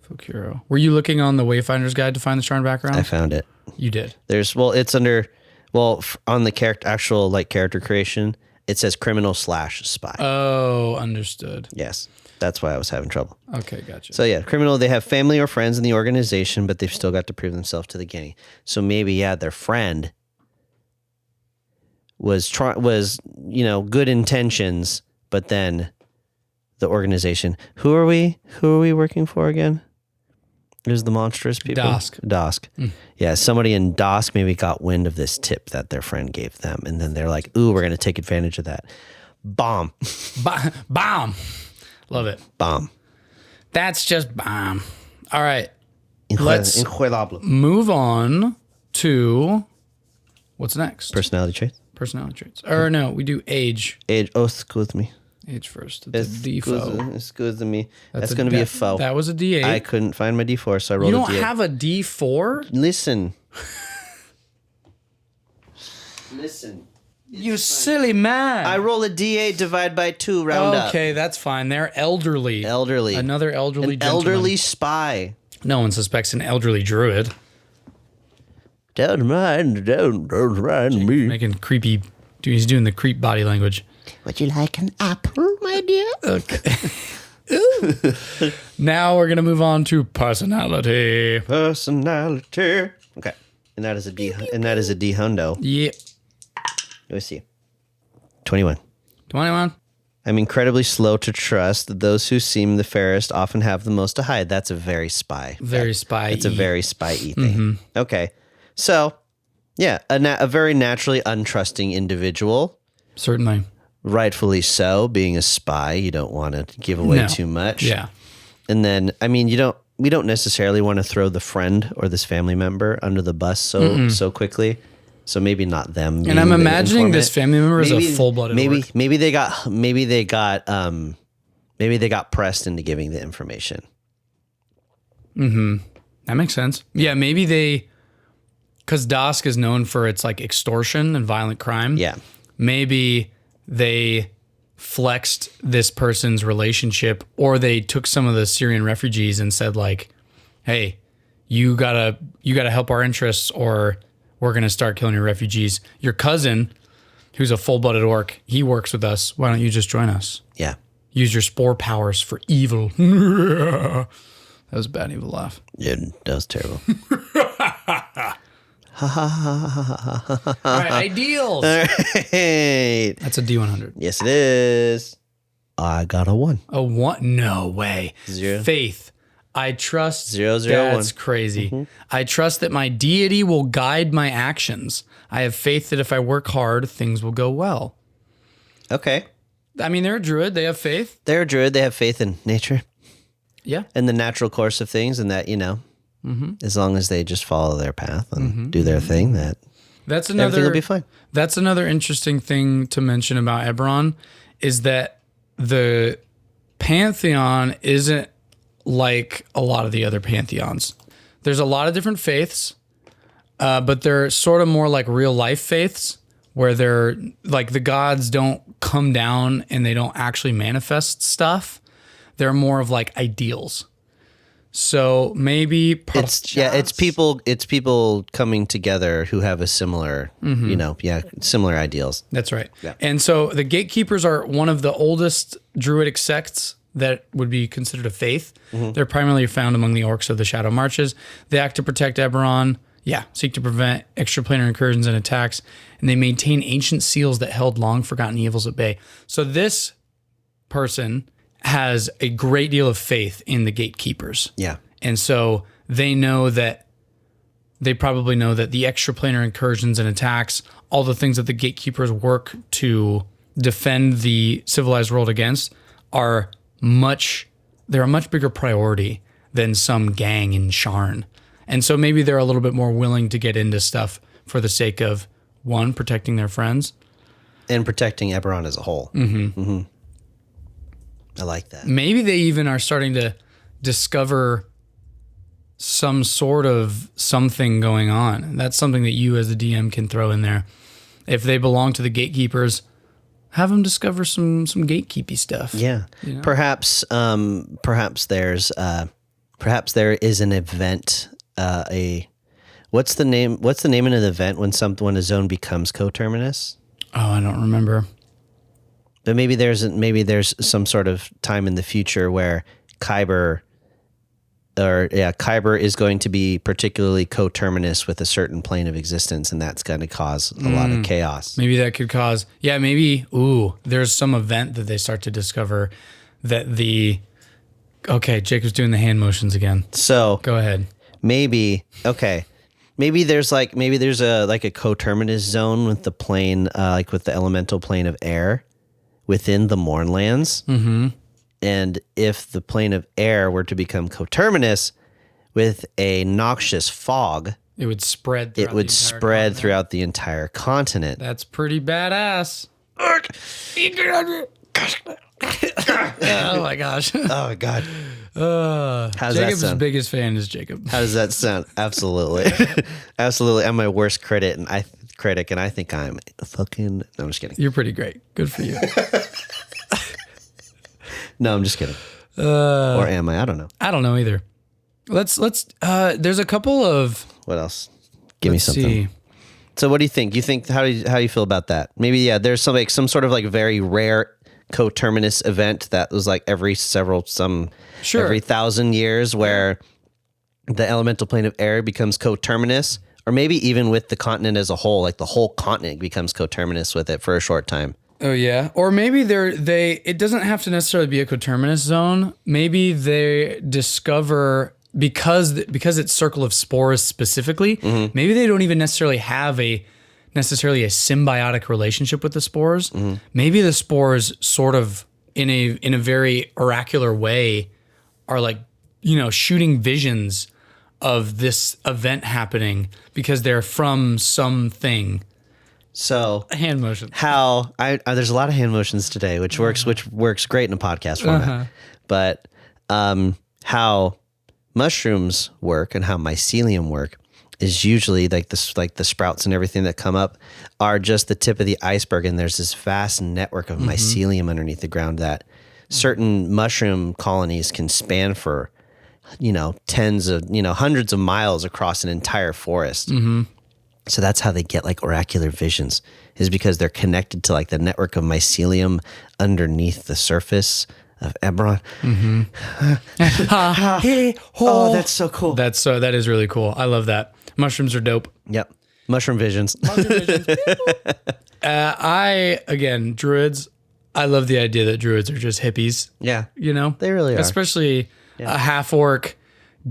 [SPEAKER 2] Folk Hero. Were you looking on the Wayfinder's Guide to find the Sharn background?
[SPEAKER 1] I found it.
[SPEAKER 2] You did.
[SPEAKER 1] It's under, on the character creation, it says criminal / spy.
[SPEAKER 2] Oh, understood.
[SPEAKER 1] Yes. That's why I was having trouble.
[SPEAKER 2] Okay, gotcha.
[SPEAKER 1] So yeah, criminal, they have family or friends in the organization, but they've still got to prove themselves to the guinea. So maybe, their friend was good intentions, but then the organization. Who are we working for again? It was the monstrous people. Dosk. Yeah, somebody in Dosk maybe got wind of this tip that their friend gave them, and then they're like, "Ooh, we're going to take advantage of that." Bomb.
[SPEAKER 2] Bomb. Love it.
[SPEAKER 1] Bomb.
[SPEAKER 2] That's just bomb. All right.
[SPEAKER 1] Let's
[SPEAKER 2] Let's move on to what's next?
[SPEAKER 1] personality traits.
[SPEAKER 2] Personality traits. Or no, we do age.
[SPEAKER 1] Age. Oh, excuse me.
[SPEAKER 2] Age first. It's a D4.
[SPEAKER 1] Excuse me. That's going to be a foe.
[SPEAKER 2] That was a D8.
[SPEAKER 1] I couldn't find my D4, so I rolled a D8.
[SPEAKER 2] You don't have a D4?
[SPEAKER 1] Listen.
[SPEAKER 2] You silly man.
[SPEAKER 1] I roll a D8, divide by 2, round up.
[SPEAKER 2] Okay, that's fine. They're elderly. Another elderly
[SPEAKER 1] An
[SPEAKER 2] gentleman.
[SPEAKER 1] elderly spy.
[SPEAKER 2] No one suspects an elderly druid.
[SPEAKER 1] Don't mind me.
[SPEAKER 2] Making creepy. Dude, he's doing the creep body language.
[SPEAKER 1] Would you like an apple, my dear?
[SPEAKER 2] Okay. Now we're gonna move on to personality.
[SPEAKER 1] Personality. Okay, and that is a D. And that is a D hundo.
[SPEAKER 2] Yeah.
[SPEAKER 1] Let me see. 21.
[SPEAKER 2] 21.
[SPEAKER 1] I'm incredibly slow to trust that those who seem the fairest often have the most to hide. That's a very spy.
[SPEAKER 2] Very spy.
[SPEAKER 1] It's a very spy-y thing. Okay, so yeah, a very naturally untrusting individual.
[SPEAKER 2] Certainly.
[SPEAKER 1] Rightfully so. Being a spy, you don't want to give away too much.
[SPEAKER 2] Yeah.
[SPEAKER 1] And then, I mean, we don't necessarily want to throw the friend or this family member under the bus so quickly. So maybe not them.
[SPEAKER 2] And I'm imagining this family member is a full-blooded orc.
[SPEAKER 1] Maybe they got pressed into giving the information.
[SPEAKER 2] Mm-hmm. That makes sense. Yeah, maybe because Dosk is known for its like extortion and violent crime.
[SPEAKER 1] Yeah.
[SPEAKER 2] Maybe they flexed this person's relationship, or they took some of the Syrian refugees and said like, "Hey, you gotta help our interests, or we're gonna start killing your refugees. Your cousin, who's a full-blooded orc, he works with us. Why don't you just join us?
[SPEAKER 1] Yeah.
[SPEAKER 2] Use your spore powers for evil." That was a bad evil laugh.
[SPEAKER 1] Yeah, that was terrible.
[SPEAKER 2] All right, ideals.
[SPEAKER 1] All right.
[SPEAKER 2] That's a D100.
[SPEAKER 1] Yes, it is. I got a 1.
[SPEAKER 2] A 1? No way.
[SPEAKER 1] 0.
[SPEAKER 2] Faith. I trust.
[SPEAKER 1] 0, 0,
[SPEAKER 2] That's
[SPEAKER 1] 1.
[SPEAKER 2] crazy.
[SPEAKER 1] Mm-hmm.
[SPEAKER 2] I trust that my deity will guide my actions. I have faith that if I work hard, things will go well.
[SPEAKER 1] Okay.
[SPEAKER 2] I mean, they're a druid. They have faith.
[SPEAKER 1] They're a druid. They have faith in nature
[SPEAKER 2] Yeah.
[SPEAKER 1] and the natural course of things, and that, as long as they just follow their path and do their thing, everything will be fine.
[SPEAKER 2] That's another interesting thing to mention about Eberron is that the pantheon isn't like a lot of the other pantheons. There's a lot of different faiths, but they're sort of more like real life faiths where they're like the gods don't come down and they don't actually manifest stuff. They're more of like ideals. So maybe
[SPEAKER 1] it's people coming together who have a similar, similar ideals.
[SPEAKER 2] That's right.
[SPEAKER 1] Yeah.
[SPEAKER 2] And so the Gatekeepers are one of the oldest druidic sects that would be considered a faith. Mm-hmm. They're primarily found among the orcs of the Shadow Marches. They act to protect Eberron, seek to prevent extraplanar incursions and attacks, and they maintain ancient seals that held long forgotten evils at bay. So this person has a great deal of faith in the Gatekeepers.
[SPEAKER 1] Yeah.
[SPEAKER 2] And so they probably know that the extraplanar incursions and attacks, all the things that the Gatekeepers work to defend the civilized world against they're a much bigger priority than some gang in Sharn. And so maybe they're a little bit more willing to get into stuff for the sake of, one, protecting their friends.
[SPEAKER 1] And protecting Eberron as a whole.
[SPEAKER 2] Mm-hmm. Mm-hmm.
[SPEAKER 1] I like that.
[SPEAKER 2] Maybe they even are starting to discover some sort of something going on. That's something that you as the DM can throw in there. If they belong to the Gatekeepers, have them discover some gatekeepy stuff.
[SPEAKER 1] Yeah.
[SPEAKER 2] You know?
[SPEAKER 1] Perhaps there is an event, what's the name of the event when a zone becomes coterminous?
[SPEAKER 2] Oh, I don't remember.
[SPEAKER 1] But maybe there's some sort of time in the future where Kyber is going to be particularly coterminous with a certain plane of existence, and that's going to cause a lot of chaos.
[SPEAKER 2] Maybe that could cause, there's some event that they start to discover that Jacob's doing the hand motions again.
[SPEAKER 1] So
[SPEAKER 2] go ahead.
[SPEAKER 1] Maybe there's a coterminous zone with the plane, like with the elemental plane of air within the Mournlands. Mm-hmm. And if the plane of air were to become coterminous with a noxious fog,
[SPEAKER 2] it would spread
[SPEAKER 1] throughout the entire continent.
[SPEAKER 2] That's pretty badass. Oh my gosh.
[SPEAKER 1] Oh my God.
[SPEAKER 2] Jacob's biggest fan is Jacob.
[SPEAKER 1] How does that sound? Absolutely. Absolutely. I'm my worst critic, and I think I'm fucking... No, I'm just kidding.
[SPEAKER 2] You're pretty great. Good for you.
[SPEAKER 1] No, I'm just kidding. Or am I? I don't know.
[SPEAKER 2] I don't know either. Let's there's a couple of...
[SPEAKER 1] What else? Give me something.
[SPEAKER 2] See.
[SPEAKER 1] So what do you think? How do you feel about that? Maybe, there's some sort of like very rare coterminous event that was like every 1,000 years where the elemental plane of air becomes coterminous, or maybe even with the continent as a whole, like the whole continent becomes coterminous with it for a short time.
[SPEAKER 2] Oh yeah, or maybe it doesn't have to necessarily be a coterminous zone. Maybe they discover because it's Circle of Spores specifically. Mm-hmm. Maybe they don't even necessarily have a symbiotic relationship with the spores. Mm-hmm. Maybe the spores sort of in a very oracular way are like, shooting visions of this event happening because they're from something.
[SPEAKER 1] So
[SPEAKER 2] hand motion.
[SPEAKER 1] How there's a lot of hand motions today, which works great in a podcast format. But how mushrooms work and how mycelium work is usually like the sprouts and everything that come up are just the tip of the iceberg, and there's this vast network of mycelium underneath the ground that certain mushroom colonies can span for, hundreds of miles across an entire forest. Mm-hmm. So that's how they get like oracular visions, is because they're connected to like the network of mycelium underneath the surface of Eberron. Mm-hmm. Oh, that's so cool.
[SPEAKER 2] That is really cool. I love that. Mushrooms are dope.
[SPEAKER 1] Yep. Mushroom visions.
[SPEAKER 2] Druids. I love the idea that druids are just hippies.
[SPEAKER 1] Yeah.
[SPEAKER 2] They
[SPEAKER 1] really are.
[SPEAKER 2] Especially a half orc,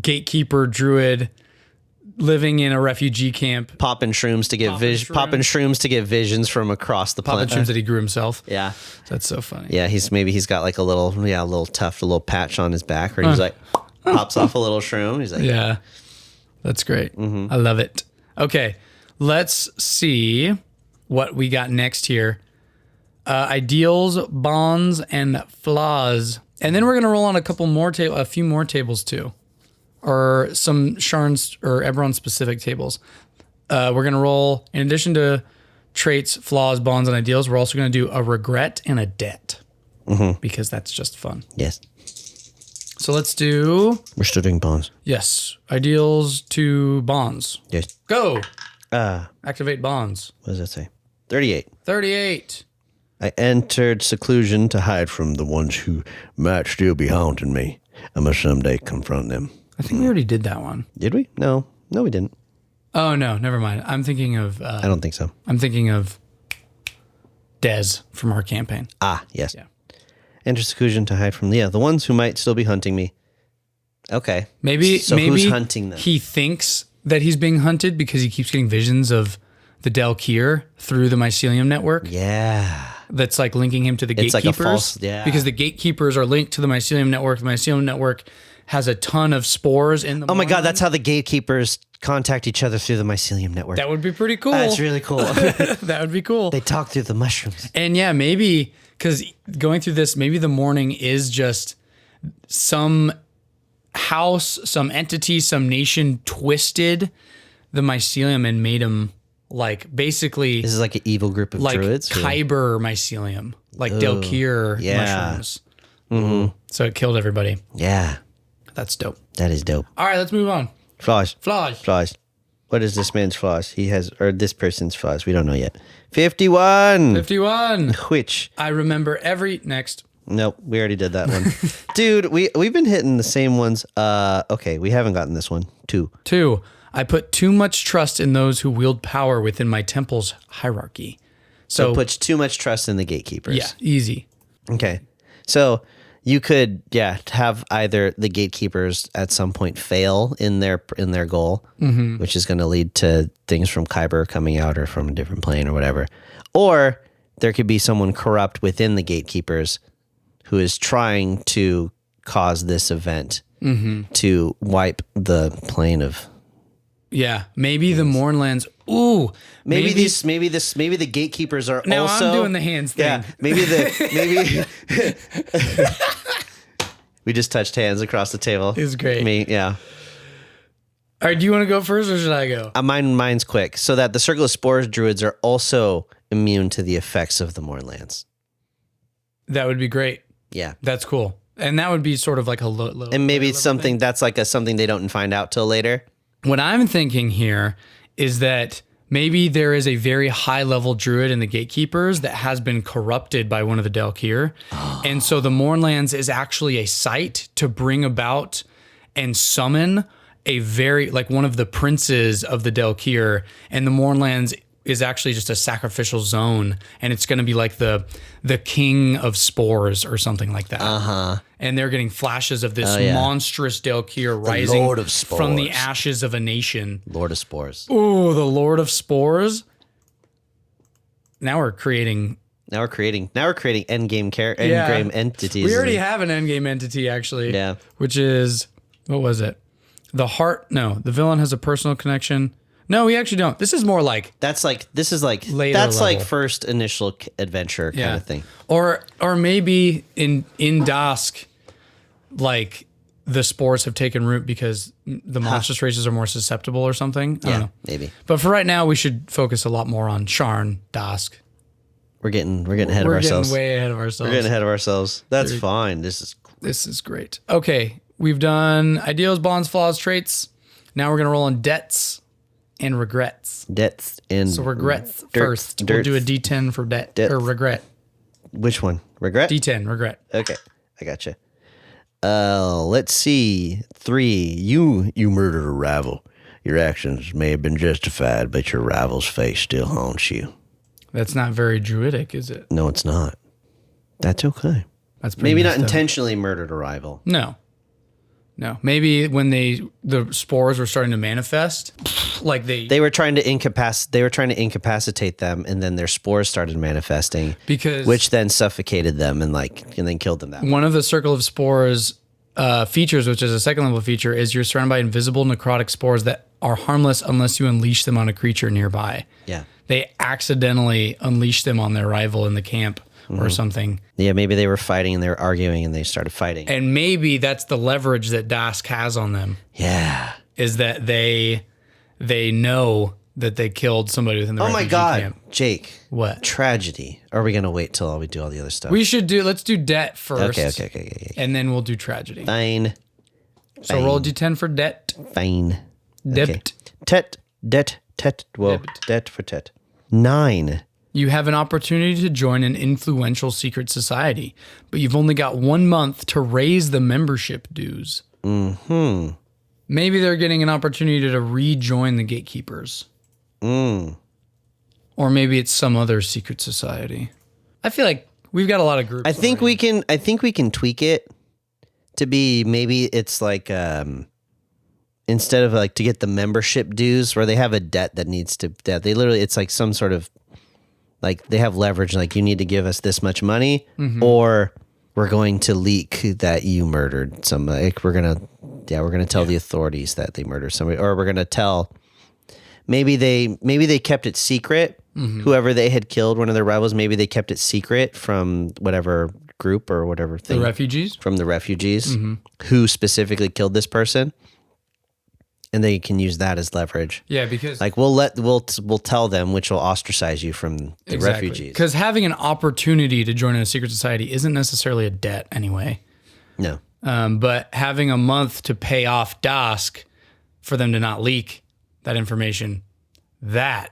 [SPEAKER 2] gatekeeper druid living in a refugee camp.
[SPEAKER 1] Popping shrooms to get visions from across the planet.
[SPEAKER 2] Popping shrooms that he grew himself.
[SPEAKER 1] Yeah.
[SPEAKER 2] That's so funny.
[SPEAKER 1] Yeah, he's got like a little tuft, a little patch on his back where he's like pops off a little shroom. He's like,
[SPEAKER 2] yeah. That's great. Mm-hmm. I love it. Okay, let's see what we got next here. Ideals, bonds, and flaws. And then we're going to roll on a few more tables too. Or some Sharn or Eberron specific tables. We're going to roll, in addition to traits, flaws, bonds, and ideals, we're also going to do a regret and a debt. Mm-hmm. Because that's just fun.
[SPEAKER 1] Yes.
[SPEAKER 2] So let's do...
[SPEAKER 1] We're still doing bonds.
[SPEAKER 2] Yes. Ideals to bonds.
[SPEAKER 1] Yes.
[SPEAKER 2] Go. Activate bonds.
[SPEAKER 1] What does that say? 38.
[SPEAKER 2] 38.
[SPEAKER 1] I entered seclusion to hide from the ones who might still be haunting me. I must someday confront them.
[SPEAKER 2] I think we already did that one.
[SPEAKER 1] Did we? No, we didn't.
[SPEAKER 2] Oh, no, never mind. I'm thinking of...
[SPEAKER 1] I don't think so.
[SPEAKER 2] I'm thinking of Dez from our campaign.
[SPEAKER 1] Ah, yes.
[SPEAKER 2] Yeah.
[SPEAKER 1] Enter seclusion to hide from the ones who might still be hunting me. Okay.
[SPEAKER 2] Maybe
[SPEAKER 1] who's hunting them?
[SPEAKER 2] He thinks that he's being hunted because he keeps getting visions of the Delkier through the mycelium network.
[SPEAKER 1] Yeah.
[SPEAKER 2] That's like linking him to the Gatekeepers.
[SPEAKER 1] It's like a false... Yeah.
[SPEAKER 2] Because the Gatekeepers are linked to the mycelium network. The mycelium network has a ton of spores in the...
[SPEAKER 1] Oh my God, that's how the Gatekeepers contact each other through the mycelium network.
[SPEAKER 2] That would be pretty cool.
[SPEAKER 1] That's really cool.
[SPEAKER 2] That would be cool.
[SPEAKER 1] They talk through the mushrooms.
[SPEAKER 2] And yeah, maybe because going through this, maybe the mourning is just some house, some entity, some nation twisted the mycelium and made them like basically.
[SPEAKER 3] This is like an evil group of
[SPEAKER 2] like
[SPEAKER 3] druids?
[SPEAKER 2] Kyber mycelium, like Delkir mushrooms. Mm-hmm. So it killed everybody.
[SPEAKER 3] Yeah.
[SPEAKER 2] That's dope.
[SPEAKER 3] That is dope.
[SPEAKER 2] All right, let's move on.
[SPEAKER 3] Flaws.
[SPEAKER 2] Flaws.
[SPEAKER 3] What is this man's flaws? He has, or this person's flaws. We don't know yet. 51.
[SPEAKER 2] 51.
[SPEAKER 3] Which?
[SPEAKER 2] I remember next.
[SPEAKER 3] Nope, we already did that one. Dude, we've been hitting the same ones. Okay, we haven't gotten this one. 2.
[SPEAKER 2] I put too much trust in those who wield power within my temple's hierarchy. So
[SPEAKER 3] it puts too much trust in the gatekeepers.
[SPEAKER 2] Yeah, easy.
[SPEAKER 3] Okay. So you could, have either the gatekeepers at some point fail in their goal, which is going to lead to things from Kyber coming out or from a different plane or whatever. Or there could be someone corrupt within the gatekeepers who is trying to cause this event to wipe the plane of.
[SPEAKER 2] Yeah, maybe the Mournlands. Ooh,
[SPEAKER 3] maybe the gatekeepers are
[SPEAKER 2] now
[SPEAKER 3] also.
[SPEAKER 2] I'm doing the hands thing.
[SPEAKER 3] Yeah, maybe we just touched hands across the table.
[SPEAKER 2] It was great.
[SPEAKER 3] Yeah.
[SPEAKER 2] All right, do you want to go first or should I go?
[SPEAKER 3] Mine's quick. So that the Circle of Spores Druids are also immune to the effects of the Mournlands.
[SPEAKER 2] That would be great.
[SPEAKER 3] Yeah.
[SPEAKER 2] That's cool. And that would be sort of like a low.
[SPEAKER 3] And maybe it's something that's like something they don't find out till later.
[SPEAKER 2] What I'm thinking here is that maybe there is a very high level druid in the Gatekeepers that has been corrupted by one of the Delkir. And so the Mournlands is actually a site to bring about and summon a very, like one of the princes of the Delkir. And the Mournlands is actually just a sacrificial zone. And it's going to be like the king of spores or something like that. Uh-huh. And they're getting flashes of this monstrous Delkir rising
[SPEAKER 1] Lord of Spores.
[SPEAKER 2] from the ashes of a nation.
[SPEAKER 3] Lord of Spores.
[SPEAKER 2] Ooh, the Lord of Spores. Now we're creating
[SPEAKER 3] endgame entities.
[SPEAKER 2] We already have an endgame entity, actually.
[SPEAKER 3] Yeah.
[SPEAKER 2] Which is, what was it? The heart. No, the villain has a personal connection. No, we actually don't. This is more like
[SPEAKER 3] that's like
[SPEAKER 2] later
[SPEAKER 3] that's
[SPEAKER 2] level.
[SPEAKER 3] like first initial adventure kind of thing.
[SPEAKER 2] Or maybe in Dusk, like the spores have taken root because the monstrous races are more susceptible or something. I don't know.
[SPEAKER 3] Maybe.
[SPEAKER 2] But for right now, we should focus a lot more on Sharn, Dusk.
[SPEAKER 3] We're getting ahead of ourselves.
[SPEAKER 2] We're getting way ahead of ourselves.
[SPEAKER 3] We're getting ahead of ourselves. That's fine. This
[SPEAKER 2] is great. Okay, we've done ideals, bonds, flaws, traits. Now we're gonna roll on debts and regrets.
[SPEAKER 3] Debts and
[SPEAKER 2] so regrets first. We'll do a D10 for debt or regret.
[SPEAKER 3] Which one? Regret?
[SPEAKER 2] D10, regret.
[SPEAKER 3] Okay, I gotcha. Let's see. 3.
[SPEAKER 1] You murdered a rival. Your actions may have been justified, but your rival's face still haunts you.
[SPEAKER 2] That's not very druidic, is it?
[SPEAKER 3] No, it's not. That's okay.
[SPEAKER 2] That's pretty
[SPEAKER 3] maybe not
[SPEAKER 2] messed up.
[SPEAKER 3] intentionally murdered a rival.
[SPEAKER 2] No. Maybe when the spores were starting to manifest, like
[SPEAKER 3] they were trying to incapacitate them, and then their spores started manifesting, which then suffocated them and then killed them. That way.
[SPEAKER 2] One of the Circle of Spores features, which is a second level feature, is you're surrounded by invisible necrotic spores that are harmless unless you unleash them on a creature nearby.
[SPEAKER 3] Yeah,
[SPEAKER 2] they accidentally unleash them on their rival in the camp. Or something.
[SPEAKER 3] Yeah, maybe they were fighting and they were arguing and they started fighting.
[SPEAKER 2] And maybe that's the leverage that Dusk has on them.
[SPEAKER 3] Yeah.
[SPEAKER 2] Is that they know that they killed somebody within the refugee camp.
[SPEAKER 3] Jake.
[SPEAKER 2] What?
[SPEAKER 3] Tragedy. Or are we going to wait till we do all the other stuff?
[SPEAKER 2] Let's do debt first.
[SPEAKER 3] Okay.
[SPEAKER 2] And then we'll do tragedy.
[SPEAKER 3] Fine.
[SPEAKER 2] So roll D10 for debt.
[SPEAKER 3] Fine.
[SPEAKER 2] Debt.
[SPEAKER 3] Okay. Debt. Whoa. Debt for tet. 9.
[SPEAKER 2] You have an opportunity to join an influential secret society, but you've only got 1 month to raise the membership dues.
[SPEAKER 3] Mm-hmm.
[SPEAKER 2] Maybe they're getting an opportunity to rejoin the Gatekeepers. Or maybe it's some other secret society. I feel like we've got a lot of groups.
[SPEAKER 3] I think we can tweak it to be, maybe it's like instead of like to get the membership dues where they have a debt that needs to they literally, it's like some sort of like they have leverage, like you need to give us this much money, or we're going to leak that you murdered somebody. Like we're gonna tell the authorities that they murdered somebody, or we're gonna tell. Maybe they kept it secret, whoever they had killed, one of their rivals. Maybe they kept it secret from whatever group or whatever thing.
[SPEAKER 2] The refugees?
[SPEAKER 3] From the refugees who specifically killed this person. And they can use that as leverage.
[SPEAKER 2] Yeah, because
[SPEAKER 3] like we'll tell them, which will ostracize you from the refugees.
[SPEAKER 2] Because having an opportunity to join a secret society isn't necessarily a debt anyway.
[SPEAKER 3] No.
[SPEAKER 2] But having a month to pay off Dask for them to not leak that information, that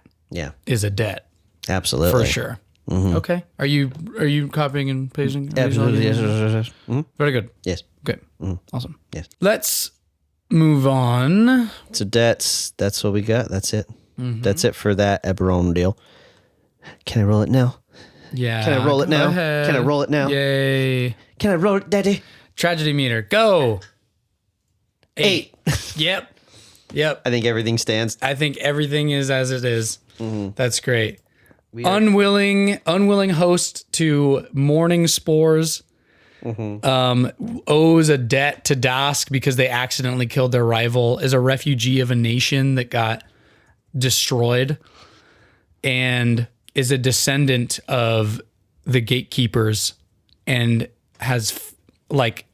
[SPEAKER 2] is a debt.
[SPEAKER 3] Absolutely.
[SPEAKER 2] For sure. Okay. Are you copying and pasting?
[SPEAKER 3] Absolutely. Yes.
[SPEAKER 2] Very good.
[SPEAKER 3] Yes.
[SPEAKER 2] Good. Awesome.
[SPEAKER 3] Yes.
[SPEAKER 2] Let's move on.
[SPEAKER 3] So that's what we got. That's it. That's it for that Eberron deal. Can I roll it now?
[SPEAKER 2] Yeah.
[SPEAKER 3] Can I roll it now?
[SPEAKER 2] Ahead.
[SPEAKER 3] Can I roll it now?
[SPEAKER 2] Yay.
[SPEAKER 3] Can I roll it, Daddy?
[SPEAKER 2] Tragedy meter. Go.
[SPEAKER 3] 8.
[SPEAKER 2] Yep.
[SPEAKER 3] I think everything stands.
[SPEAKER 2] I think everything is as it is. That's great. Unwilling host to mourning Spores owes a debt to Dask because they accidentally killed their rival, is a refugee of a nation that got destroyed, and is a descendant of the Gatekeepers and has like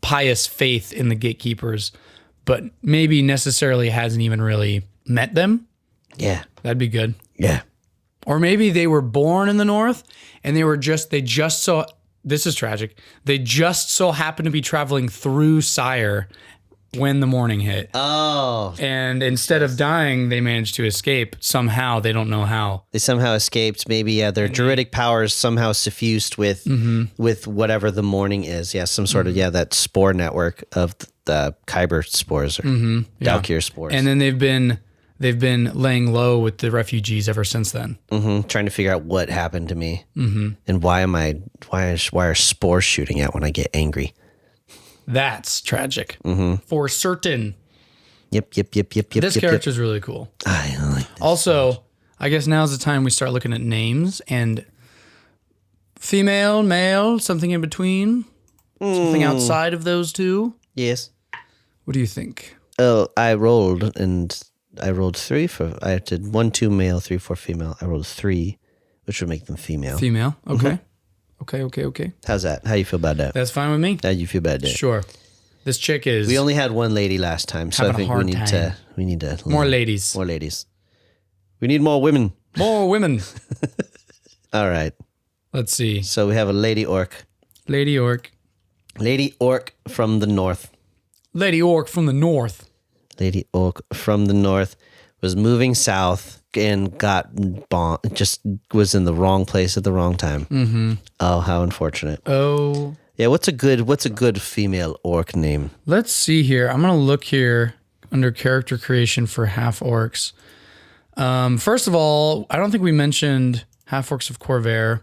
[SPEAKER 2] pious faith in the Gatekeepers, but maybe necessarily hasn't even really met them.
[SPEAKER 3] Yeah.
[SPEAKER 2] That'd be good.
[SPEAKER 3] Yeah.
[SPEAKER 2] Or maybe they were born in the North and they just so, this is tragic, they just so happened to be traveling through Sire when the morning hit.
[SPEAKER 3] Oh.
[SPEAKER 2] And instead of dying, they managed to escape somehow. They don't know how.
[SPEAKER 3] They somehow escaped. Maybe their druidic powers somehow suffused with whatever the morning is. Yeah, some sort of that spore network of the Kyber spores or Dalkir spores.
[SPEAKER 2] And then they've been laying low with the refugees ever since then.
[SPEAKER 3] Trying to figure out what happened to me and why are spores shooting out when I get angry.
[SPEAKER 2] That's tragic for certain.
[SPEAKER 3] Yep.
[SPEAKER 2] This character's really cool.
[SPEAKER 3] I like this.
[SPEAKER 2] Also, I guess now's the time we start looking at names and female, male, something in between, something outside of those two.
[SPEAKER 3] Yes.
[SPEAKER 2] What do you think?
[SPEAKER 3] Oh, I rolled 3 for. I did 1, 2 male, 3, 4 female. I rolled 3, which would make them female.
[SPEAKER 2] Female. Okay. Okay.
[SPEAKER 3] How's that? How you feel about that?
[SPEAKER 2] That's fine with me.
[SPEAKER 3] How you feel about that?
[SPEAKER 2] Sure. This chick is.
[SPEAKER 3] We only had one lady last time, so I think we need to
[SPEAKER 2] more ladies.
[SPEAKER 3] More ladies. We need more women.
[SPEAKER 2] More women.
[SPEAKER 3] All right.
[SPEAKER 2] Let's see.
[SPEAKER 3] So we have a lady orc.
[SPEAKER 2] Lady orc.
[SPEAKER 3] Lady orc from the north.
[SPEAKER 2] Lady orc from the north.
[SPEAKER 3] Lady orc from the north was moving south and got bombed. Just was in the wrong place at the wrong time. Oh, how unfortunate.
[SPEAKER 2] Oh.
[SPEAKER 3] Yeah, what's a good female orc name?
[SPEAKER 2] Let's see here. I'm gonna look here under character creation for half orcs. First of all, I don't think we mentioned half orcs of Corvair.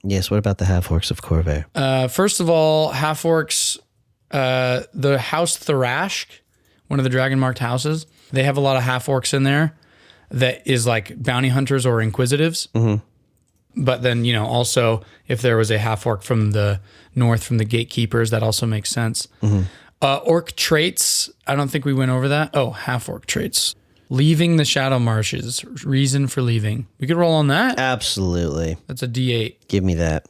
[SPEAKER 3] Yes, what about the half orcs of Corvair?
[SPEAKER 2] First of all, half orcs, the House Thrashk, one of the dragon marked houses, they have a lot of half orcs in there that is like bounty hunters or inquisitives. But then, also if there was a half orc from the north from the Gatekeepers, that also makes sense. Orc traits, I don't think we went over that. Oh, half orc traits. Leaving the Shadow Marshes, reason for leaving. We could roll on that.
[SPEAKER 3] Absolutely.
[SPEAKER 2] That's a D8.
[SPEAKER 3] Give me that.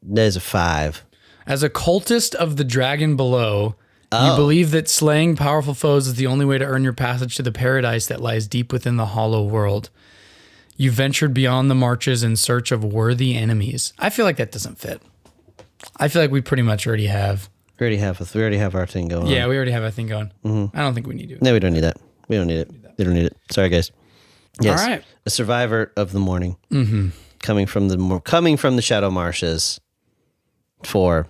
[SPEAKER 3] There's a 5.
[SPEAKER 2] As a cultist of the dragon below, you believe that slaying powerful foes is the only way to earn your passage to the paradise that lies deep within the hollow world. You ventured beyond the marches in search of worthy enemies. I feel like that doesn't fit. I feel like we pretty much already have.
[SPEAKER 3] We already have our thing going on.
[SPEAKER 2] Yeah, we already have a thing going. I don't think we need to.
[SPEAKER 3] No, we don't need that. We don't need it. We don't need it. Sorry, guys. Yes.
[SPEAKER 2] All right.
[SPEAKER 3] A survivor of the morning. Coming from the Shadow Marshes for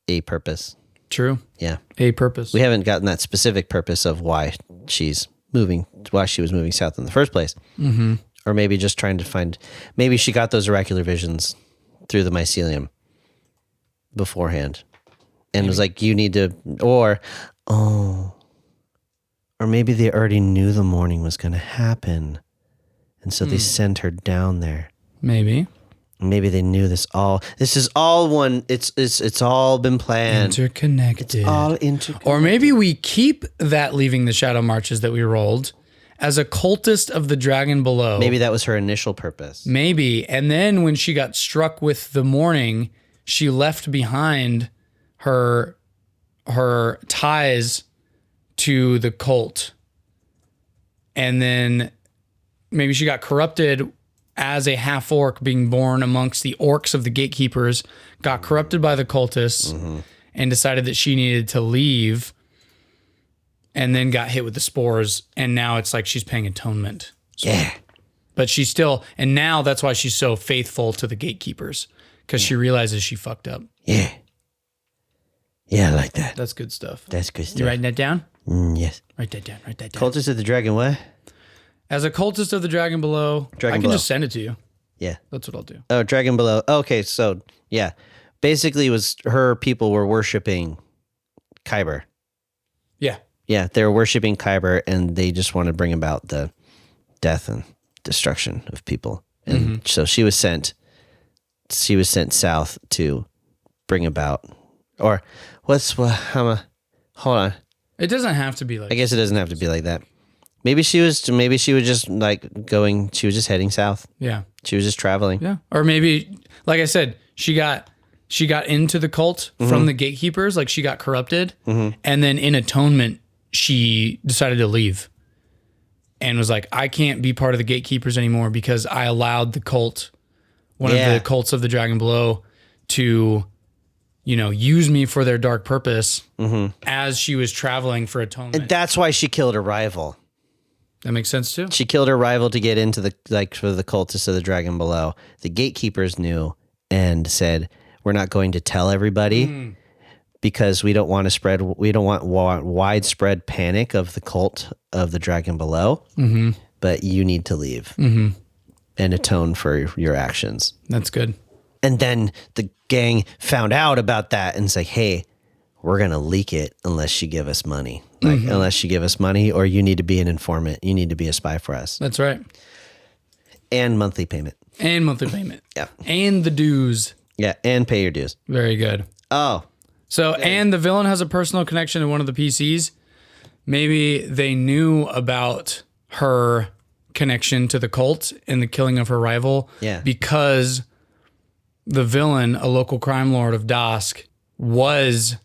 [SPEAKER 3] a purpose.
[SPEAKER 2] True.
[SPEAKER 3] Yeah.
[SPEAKER 2] A purpose.
[SPEAKER 3] We haven't gotten that specific purpose of why she was moving south in the first place. Or maybe just trying to find, maybe she got those oracular visions through the mycelium beforehand and was like, you need to, or maybe they already knew the morning was going to happen. And so they sent her down there.
[SPEAKER 2] Maybe
[SPEAKER 3] they knew this is all one. It's all been planned.
[SPEAKER 2] Interconnected.
[SPEAKER 3] It's all interconnected.
[SPEAKER 2] Or maybe we keep that leaving the Shadow Marches that we rolled as a cultist of the dragon below.
[SPEAKER 3] Maybe that was her initial purpose.
[SPEAKER 2] Maybe. And then when she got struck with the mourning, she left behind her ties to the cult. And then maybe she got corrupted as a half orc being born amongst the orcs of the Gatekeepers, got corrupted by the cultists, and decided that she needed to leave, and then got hit with the spores. And now it's like she's paying atonement. So,
[SPEAKER 3] Yeah.
[SPEAKER 2] but she's still, and now that's why she's so faithful to the Gatekeepers, because she realizes she fucked up.
[SPEAKER 3] Yeah. Yeah, I like that.
[SPEAKER 2] That's good stuff.
[SPEAKER 3] That's good stuff.
[SPEAKER 2] You writing that down?
[SPEAKER 3] Yes.
[SPEAKER 2] Write that down. Write that down.
[SPEAKER 3] Cultist of the Dragon what?
[SPEAKER 2] As a cultist of the dragon below, I can
[SPEAKER 3] Below.
[SPEAKER 2] just send it to you.
[SPEAKER 3] Yeah.
[SPEAKER 2] That's what I'll do.
[SPEAKER 3] Oh, Dragon Below. Okay, so yeah. Basically it was her people were worshiping Kyber.
[SPEAKER 2] Yeah.
[SPEAKER 3] Yeah, they were worshiping Kyber and they just want to bring about the death and destruction of people. And so she was sent south to bring about, or hold on.
[SPEAKER 2] It doesn't have to be like
[SPEAKER 3] I guess it doesn't have to be like that. Maybe she was just like going, she was just heading south.
[SPEAKER 2] Yeah.
[SPEAKER 3] She was just traveling.
[SPEAKER 2] Yeah. Or maybe, like I said, she got into the cult from the Gatekeepers, like she got corrupted. And then in atonement, she decided to leave and was like, I can't be part of the Gatekeepers anymore because I allowed the cult, one of the cults of the Dragon Below, to, use me for their dark purpose as she was traveling for atonement.
[SPEAKER 3] And that's why she killed her rival.
[SPEAKER 2] That makes sense too.
[SPEAKER 3] She killed her rival to get into for the cultists of the Dragon Below. The Gatekeepers knew and said, we're not going to tell everybody because we don't want widespread panic of the cult of the Dragon Below, but you need to leave and atone for your actions.
[SPEAKER 2] That's good.
[SPEAKER 3] And then the gang found out about that and it's like, hey, we're going to leak it unless you give us money. Unless you give us money, or you need to be an informant. You need to be a spy for us.
[SPEAKER 2] That's right.
[SPEAKER 3] And monthly payment.
[SPEAKER 2] Yeah. And the dues.
[SPEAKER 3] Yeah, and pay your dues.
[SPEAKER 2] Very good.
[SPEAKER 3] Oh.
[SPEAKER 2] So, and the villain has a personal connection to one of the PCs. Maybe they knew about her connection to the cult and the killing of her rival.
[SPEAKER 3] Yeah.
[SPEAKER 2] Because the villain, a local crime lord of Dask, was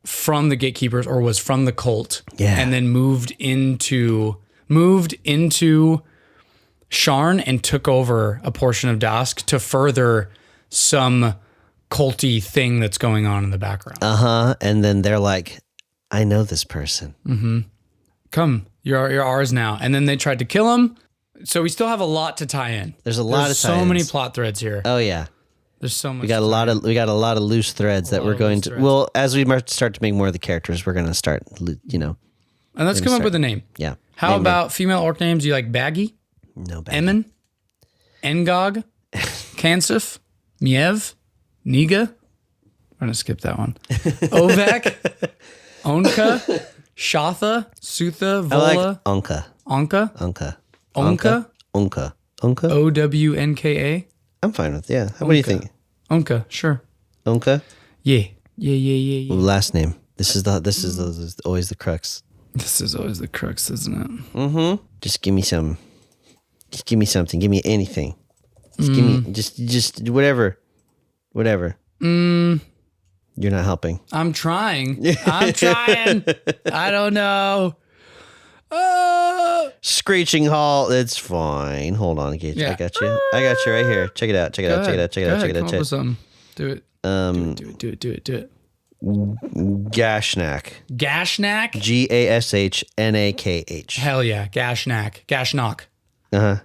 [SPEAKER 2] from the Gatekeepers or was from the cult.
[SPEAKER 3] Yeah.
[SPEAKER 2] And then moved into Sharn and took over a portion of Dask to further some culty thing that's going on in the background.
[SPEAKER 3] And then they're like, I know this person.
[SPEAKER 2] Come, you're ours now. And then they tried to kill him. So we still have a lot to tie in.
[SPEAKER 3] There's a lot of
[SPEAKER 2] so
[SPEAKER 3] tie-ins.
[SPEAKER 2] many plot threads here.
[SPEAKER 3] Oh yeah.
[SPEAKER 2] There's so much.
[SPEAKER 3] We got a lot of loose threads that we're going to. Well, as we start to make more of the characters, we're going to start.
[SPEAKER 2] And let's come up with a name.
[SPEAKER 3] Yeah.
[SPEAKER 2] How about female orc names? Do you like Baggy,
[SPEAKER 3] No bad.
[SPEAKER 2] Emin, Engog, Kansif, Miev, Niga? I'm going to skip that one. Ovak, Ownka, Shatha, Sutha,
[SPEAKER 3] I
[SPEAKER 2] Vola,
[SPEAKER 3] like Ownka.
[SPEAKER 2] Onka,
[SPEAKER 3] Ownka.
[SPEAKER 2] Ownka,
[SPEAKER 3] Ownka.
[SPEAKER 2] Ownka.
[SPEAKER 3] I'm fine with What do you think?
[SPEAKER 2] Onka, sure.
[SPEAKER 3] Ownka.
[SPEAKER 2] Yeah.
[SPEAKER 3] Ooh, last name. This is always the crux.
[SPEAKER 2] This is always the crux, isn't it?
[SPEAKER 3] Just give me some. Just give me something. Give me anything. Just give me just whatever. You're not helping.
[SPEAKER 2] I'm trying. I don't know.
[SPEAKER 3] Screeching Hall. It's fine. Hold on, Gage.
[SPEAKER 2] Yeah.
[SPEAKER 3] I got you right here. Check it out. Check it out.
[SPEAKER 2] Come up with something. Do it. Do it.
[SPEAKER 3] Gashnakh.
[SPEAKER 2] Gashnakh?
[SPEAKER 3] Gashnakh.
[SPEAKER 2] Hell yeah. Gashnakh.
[SPEAKER 3] Uh-huh.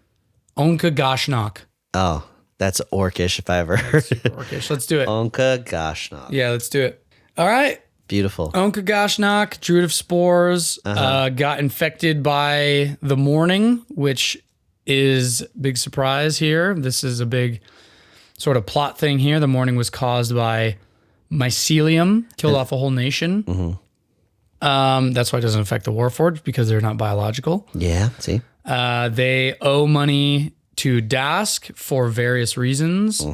[SPEAKER 2] Ownka Gashnakh.
[SPEAKER 3] Oh, that's orcish if I ever heard it.
[SPEAKER 2] Orcish. Let's do it.
[SPEAKER 3] Ownka Gashnakh.
[SPEAKER 2] Yeah, let's do it. All right.
[SPEAKER 3] Beautiful.
[SPEAKER 2] Ownka Gashnakh, Druid of Spores, got infected by the mourning, which is big surprise here. This is a big sort of plot thing here. The mourning was caused by mycelium, killed off a whole nation. That's why it doesn't affect the Warforged, because they're not biological.
[SPEAKER 3] Yeah, see?
[SPEAKER 2] They owe money to Dask for various reasons.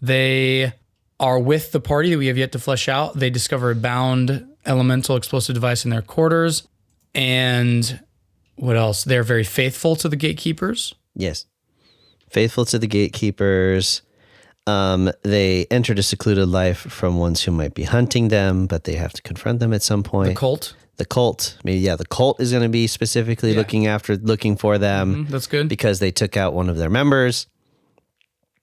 [SPEAKER 2] They are with the party that we have yet to flesh out. They discover a bound elemental explosive device in their quarters, and What else? They're very faithful to the gatekeepers.
[SPEAKER 3] Yes. Faithful to the gatekeepers. They entered a secluded life from ones who might be hunting them, but they have to confront them at some point.
[SPEAKER 2] The cult.
[SPEAKER 3] The cult. I mean, yeah, the cult is going to be specifically looking for them.
[SPEAKER 2] That's good.
[SPEAKER 3] Because they took out one of their members.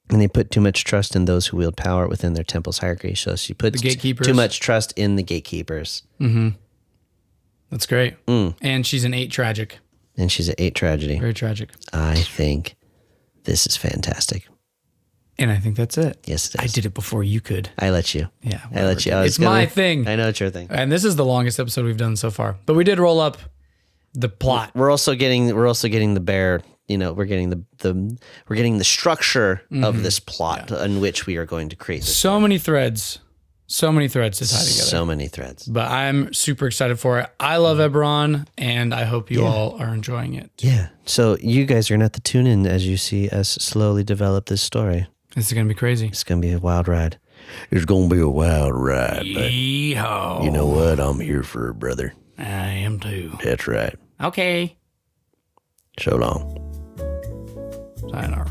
[SPEAKER 3] And they put too much trust in those who wield power within their temple's hierarchy. So she puts
[SPEAKER 2] the gatekeepers.
[SPEAKER 3] Too much trust in the gatekeepers.
[SPEAKER 2] Mm-hmm. That's great. And she's an 8 tragic.
[SPEAKER 3] And she's an 8 tragedy.
[SPEAKER 2] Very tragic.
[SPEAKER 3] I think this is fantastic.
[SPEAKER 2] And I think that's it.
[SPEAKER 3] Yes, it is.
[SPEAKER 2] I did it before you could.
[SPEAKER 3] I let you.
[SPEAKER 2] Yeah.
[SPEAKER 3] I let you.
[SPEAKER 2] It's my thing.
[SPEAKER 3] I know it's your thing.
[SPEAKER 2] And this is the longest episode we've done so far. But we did roll up the plot.
[SPEAKER 3] We're also getting the bear. You know, we're getting the structure of this plot in which we are going to create this.
[SPEAKER 2] So many threads to tie together.
[SPEAKER 3] So many threads.
[SPEAKER 2] But I'm super excited for it. I love Eberron, and I hope you all are enjoying it.
[SPEAKER 3] Yeah. So you guys are going to have to tune in as you see us slowly develop this story.
[SPEAKER 2] This is going to be crazy.
[SPEAKER 3] It's going to be a wild ride.
[SPEAKER 1] It's going to be a wild ride. But
[SPEAKER 2] Yeehaw.
[SPEAKER 1] you know what? I'm here for it, brother.
[SPEAKER 2] I am too.
[SPEAKER 1] That's right.
[SPEAKER 2] Okay.
[SPEAKER 1] So long.
[SPEAKER 2] Sayonara.